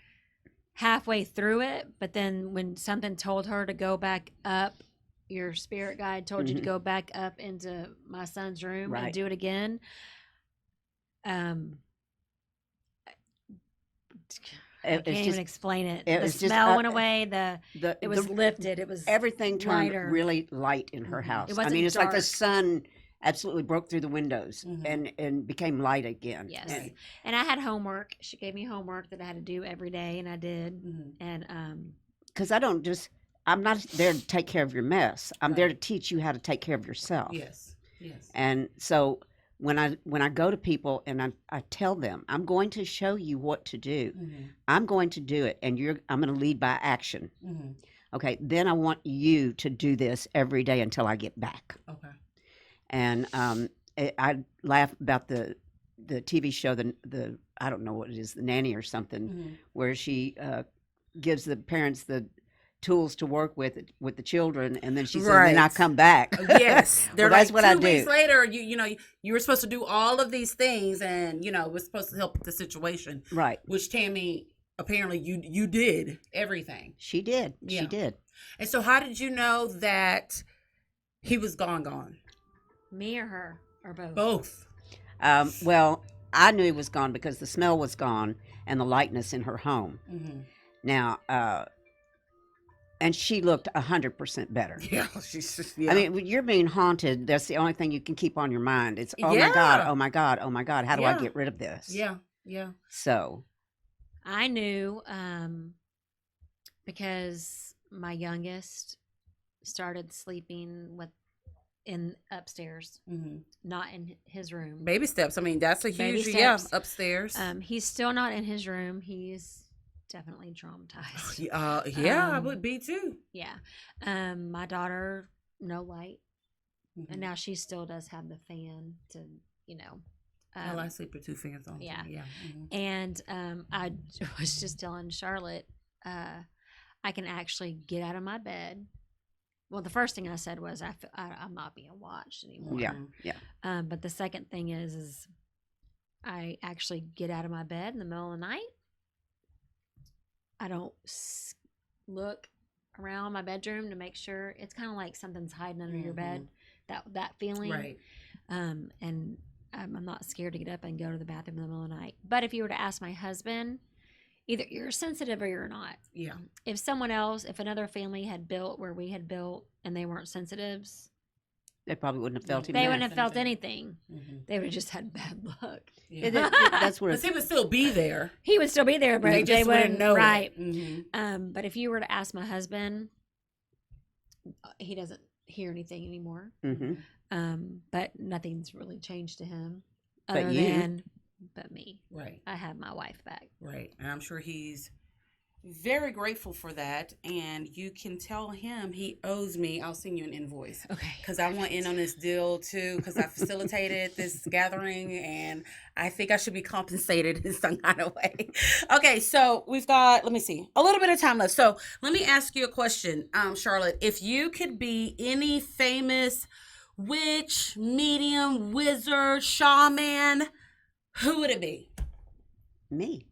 halfway through it, but then when something told her to go back up, your spirit guide told you to Mhm. go back up into my son's room Right. and do it again. I It's can't even just explain it. it The was just, smell went away. It was the- lifted. It was everything turned lighter. really light in her Mhm. It house. I wasn't mean, it's like the dark. sun absolutely broke through the windows Mhm. and became light again. Yes. Right. And I had homework. She gave me homework that I had to do every day, and I did. Mhm. And Because I'm not there to take care of your mess. I'm there to Right. teach you how to take care of yourself. Yes. Yes. And so when I go to people and I tell them, I'm going to show you what to do. Mhm. I'm going to do it, and I'm going to lead by action. Mhm. Okay, then I want you to do this every day until I get back. Okay. And I laugh about the TV show, the I don't know what it is, the nanny or something, Mhm. where she gives the parents the tools to work with the children, and then she says, "Then I Right. come back." Yes, they're Well, that's like what I 2 weeks do. later. You were supposed to do all of these things, and we're supposed to help the situation. Right. Which Tammy, apparently, you did everything. She did. Yeah. She did. And so, how did you know that he was gone? me or her or both. Both. Well, I knew he was gone because the smell was gone and the lightness in her home. Mm-hmm. Now, and she looked 100% better. Yeah, she's just. Yeah. I mean, when you're being haunted, that's the only thing you can keep on your mind. It's, oh my Yeah. God, oh my God, oh my God, how do I Yeah. get rid of this? yeah, yeah. So, I knew because my youngest started sleeping in upstairs, Mm-hmm. not in his room. Baby steps. I mean, that's a Baby huge steps. upstairs. He's still not in his room. He's definitely traumatized. Yeah, I um, would be too. Yeah. My daughter, no light, Mhm. and now she still does have the fan to, I sleep with 2 fans on. yeah. Yeah. Mhm. And I was just telling Charlotte, I can actually get out of my bed. Well, the first thing I said was I'm not being watched anymore. yeah, Mhm. yeah. But the second thing is I actually get out of my bed in the middle of the night. I don't look around my bedroom to make sure. It's kind of like something's hiding under your bed. That feeling. Right. And I'm not scared to get up and go to the bathroom in the middle of the night. But if you were to ask my husband, either you're sensitive or you're not. Yeah. If another family had built where we had built and they weren't sensitives, They probably wouldn't have felt him. They there. wouldn't have felt anything. Mhm. They would have just had bad luck. That's where But he would still be there. He would still be there, but They just wouldn't wouldn't know it. right. Mhm. But if you were to ask my husband, he doesn't hear anything anymore. But nothing's really changed to him, But other you. than me. Right. I have my wife back. Right. And I'm sure he's very grateful for that. And you can tell him he owes me. I'll send you an invoice. Okay. Because I want in on this deal too, because I facilitated this gathering and I think I should be compensated in some kind of way. Okay, so we've got, let me see, a little bit of time left. So let me ask you a question, Charlotte. If you could be any famous witch, medium, wizard, shaman, who would it be? me.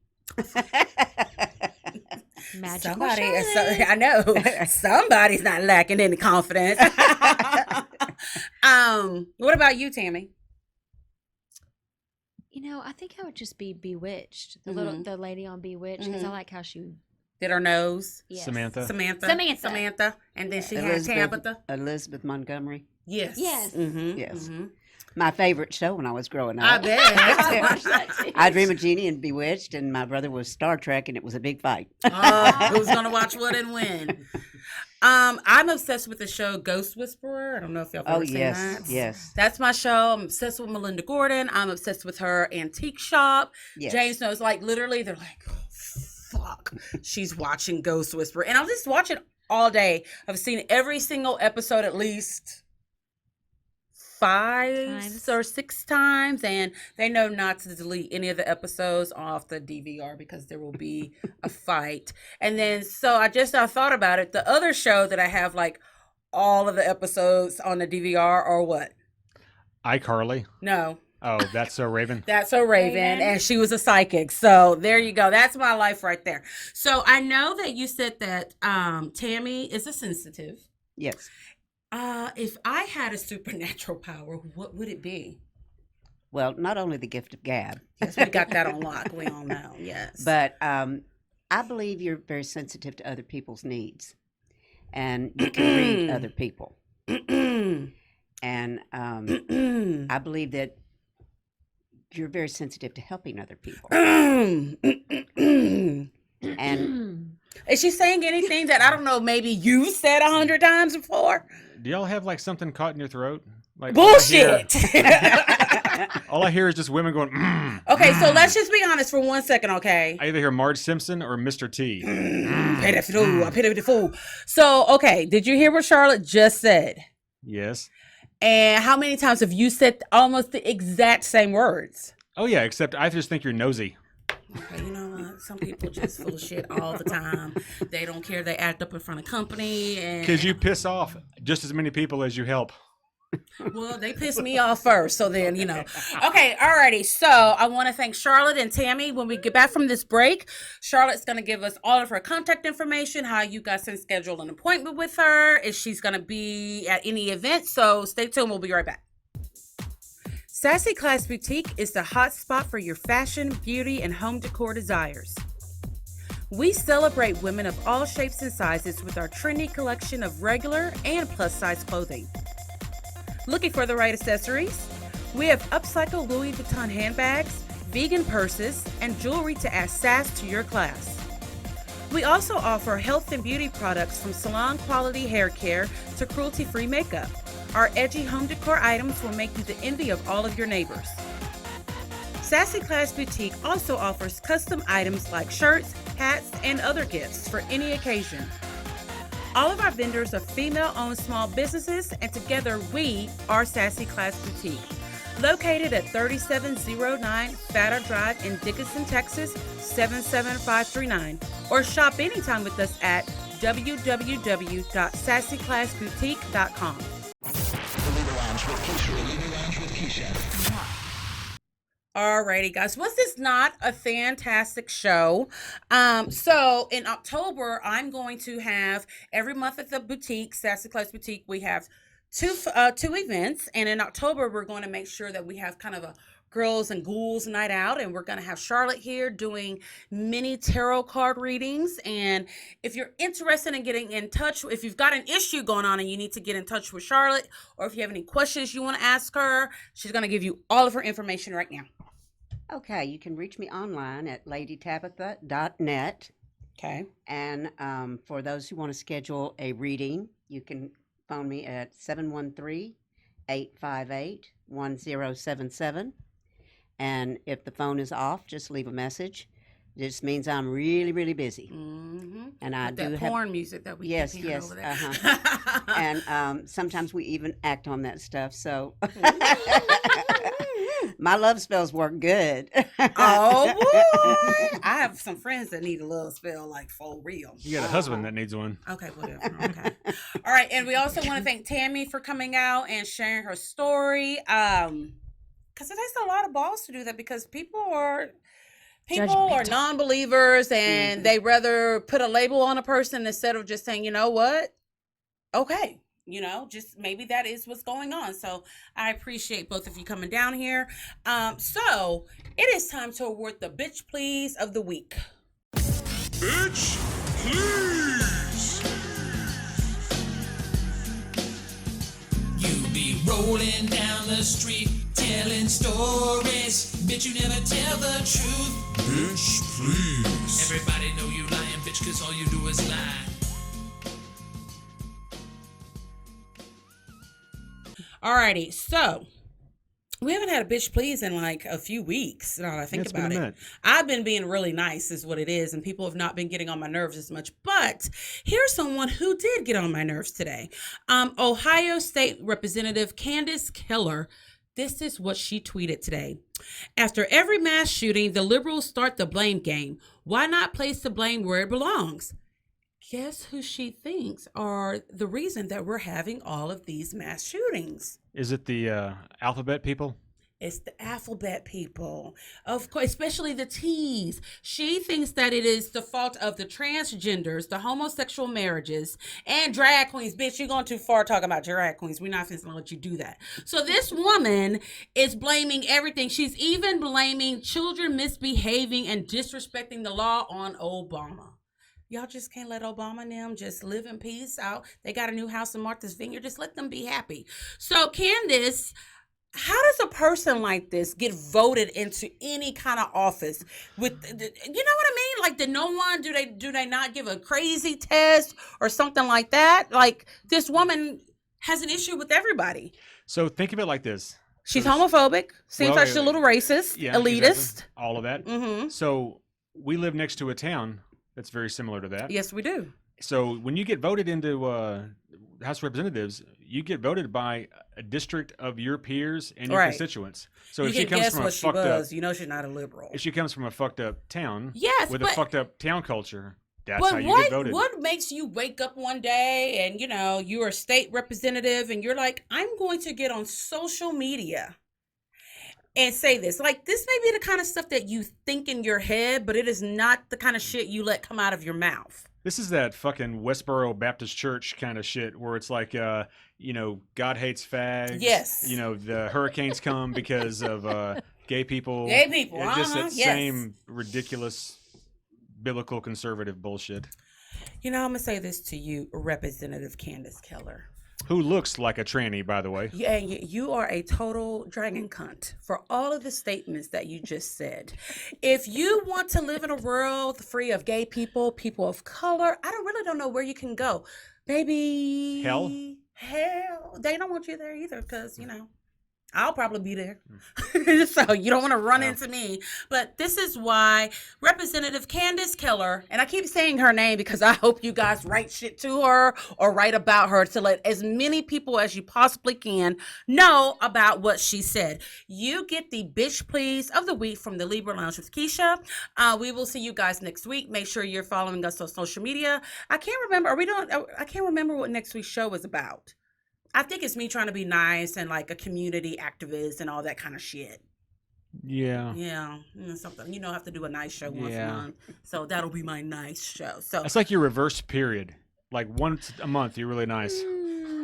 Magical Somebody, Charlotte. I know somebody's not lacking any confidence. What about you, Tammy? I think I would just be Bewitched. Mhm. The lady on Bewitched, because I Mhm. like how she. Did her nose? Yes. Samantha. Samantha, and then she had Tabitha. Elizabeth Montgomery. Yes. Yes. Mm-hmm. Yes. Mm-hmm. My favorite show when I was growing I up. bet. I watched that too. I Dream of Jeannie and Bewitched, and my brother was Star Trek, and it was a big fight. Who's gonna watch what and when? I'm obsessed with the show Ghost Whisperer. I don't know if y'all have Oh, ever seen yes, that. yes, That's my show. I'm obsessed with Melinda Gordon. I'm obsessed with her antique shop. yes. James knows, like, literally, they're like, oh, fuck, she's watching Ghost Whisperer. And I'll just watch it all day. I've seen every single episode at least 5 or 6 times, and they know not to delete any of the episodes off the DVR because there will be a fight. And then, so I thought about it. The other show that I have, like, all of the episodes on the DVR are what? iCarly. No. Oh, That's So Raven. That's so Raven, and she was a psychic. So there you go. That's my life right there. So I know that you said that Tammy is a sensitive. Yes. If I had a supernatural power, what would it be? Well, not only the gift of gab, Yes, we got that on lock. We all know. Yes. but I believe you're very sensitive to other people's needs, and you can read other people. And I believe that you're very sensitive to helping other people. And Is she saying anything that I don't know? Maybe you said 100 times before. Do y'all have like something caught in your throat? Like Bullshit. All I hear is just women going. Okay, so let's just be honest for 1 second, okay? I either hear Marge Simpson or Mr. T. Pity the fool. I pity the fool. So, okay, did you hear what Charlotte just said? Yes. And how many times have you said almost the exact same words? Oh yeah, except I just think you're nosy. Okay, you know what? Some people just full of shit all the time. They don't care. They act up in front of company, and Because you piss off just as many people as you help. well, they pissed me off first. So then, Okay, alrighty. So I want to thank Charlotte and Tammy. When we get back from this break, Charlotte's going to give us all of her contact information, how you guys can schedule an appointment with her, if she's going to be at any event. So stay tuned. We'll be right back. Sassy Class Boutique is the hot spot for your fashion, beauty, and home decor desires. We celebrate women of all shapes and sizes with our trendy collection of regular and plus-size clothing. Looking for the right accessories? We have upcycled Louis Vuitton handbags, vegan purses, and jewelry to add sass to your class. We also offer health and beauty products from salon-quality hair care to cruelty-free makeup. Our edgy home decor items will make you the envy of all of your neighbors. Sassy Class Boutique also offers custom items like shirts, hats, and other gifts for any occasion. All of our vendors are female-owned small businesses, and together we are Sassy Class Boutique. Located at 3709 Fatter Drive in Dickinson, Texas, 77539. Or shop anytime with us at www.sassyclassboutique.com. The Libra Lounge with Keisha. The Libra Lounge with Keisha. Alrighty, guys. Was this not a fantastic show? So in October, I'm going to have every month at the boutique, Sassy Class Boutique, we have two events, and in October we're going to make sure that we have kind of a Girls and Ghouls Night Out, and we're going to have Charlotte here doing mini tarot card readings. And if you're interested in getting in touch, if you've got an issue going on and you need to get in touch with Charlotte, or if you have any questions you want to ask her, she's going to give you all of her information right now. Okay, you can reach me online at ladytabitha.net. Okay. And for those who want to schedule a reading, you can phone me at 713-858-1077. And if the phone is off, just leave a message. It just means I'm really, really busy. Mm-hmm. And I With do that have porn music that we yes, keep hearing yes, over there. and sometimes we even act on that stuff. So my love spells work good. Oh boy! I have some friends that need a love spell, like for real. You got a husband that needs one. Okay, whatever. Okay. All right, and we also want to thank Tammy for coming out and sharing her story. Because it takes a lot of balls to do that, because people are Judgmental. non-believers, and they rather put a label on a person instead of just saying, you know what? Okay. Just maybe that is what's going on. So I appreciate both of you coming down here. So it is time to award the Bitch Please of the week. Bitch, please. You be rolling down the street, telling stories, bitch, you never tell the truth. Bitch, please. Everybody know you lying, bitch, cause all you do is lie. Alrighty, so we haven't had a bitch please in like a few weeks. Now that I think It's been about a it, minute. I've been being really nice, is what it is, and people have not been getting on my nerves as much. But here's someone who did get on my nerves today. Ohio State Representative Candace Keller. This is what she tweeted today. After every mass shooting, the liberals start the blame game. Why not place the blame where it belongs? Guess who she thinks are the reason that we're having all of these mass shootings? Is it the alphabet people? It's the alphabet people, of course, especially the T's. She thinks that it is the fault of the transgenders, the homosexual marriages, and drag queens. Bitch, you're going too far talking about drag queens. We're not going to let you do that. So this woman is blaming everything. She's even blaming children misbehaving and disrespecting the law on Obama. Y'all just can't let Obama and them just live in peace out. They got a new house in Martha's Vineyard. Just let them be happy. So Candace, how does a person like this get voted into any kind of office? With, you know what I mean? Like, do they not give a crazy test or something like that? Like, this woman has an issue with everybody. So think of it like this. She's So- homophobic. Seems Well, like she's a little racist, Yeah, elitist. exactly. All of that. Mm-hmm. So we live next to a town that's very similar to that. Yes, we do. So when you get voted into House of Representatives, you get voted by a district of your peers and your Right. constituents. So You if she can comes guess from a what she fucked up, was. You know she's not a liberal. if she comes from a fucked up town, Yes, with but a fucked up town culture, that's But how you get voted. what makes you wake up one day and you're a state representative and you're like, I'm going to get on social media and say this? Like, this may be the kind of stuff that you think in your head, but it is not the kind of shit you let come out of your mouth. This is that fucking Westboro Baptist Church kind of shit where it's like, God hates fags. Yes. The hurricanes come because of gay people. Gay people, It's just that yes. same ridiculous biblical conservative bullshit. I'm going to say this to you, Representative Candace Keller. Who looks like a tranny, by the way. Yeah, you are a total dragon cunt for all of the statements that you just said. If you want to live in a world free of gay people, people of color, I don't know where you can go. Baby. Hell? They don't want you there either because, I'll probably be there. So you don't want to run into me. But this is why Representative Candace Keller, and I keep saying her name because I hope you guys write shit to her or write about her to let as many people as you possibly can know about what she said. You get the bitch please of the week from the Libra Lounge with Keisha. We will see you guys next week. Make sure you're following us on social media. I can't remember. I can't remember what next week's show is about. I think it's me trying to be nice and like a community activist and all that kind of shit. Yeah. Yeah, something. I have to do a nice show once a Yeah. month. So that'll be my nice show. So It's like your reverse period. Like once a month, you're really nice.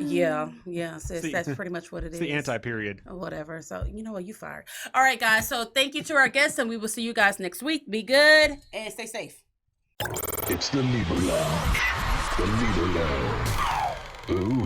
Yeah, yeah, sis, the- that's pretty much what it It's is. the anti-period. Or whatever. So you know what, you fired. All right, guys. So thank you to our guests, and we will see you guys next week. Be good and stay safe. It's the Libra Lounge. The Libra Lounge. Ooh.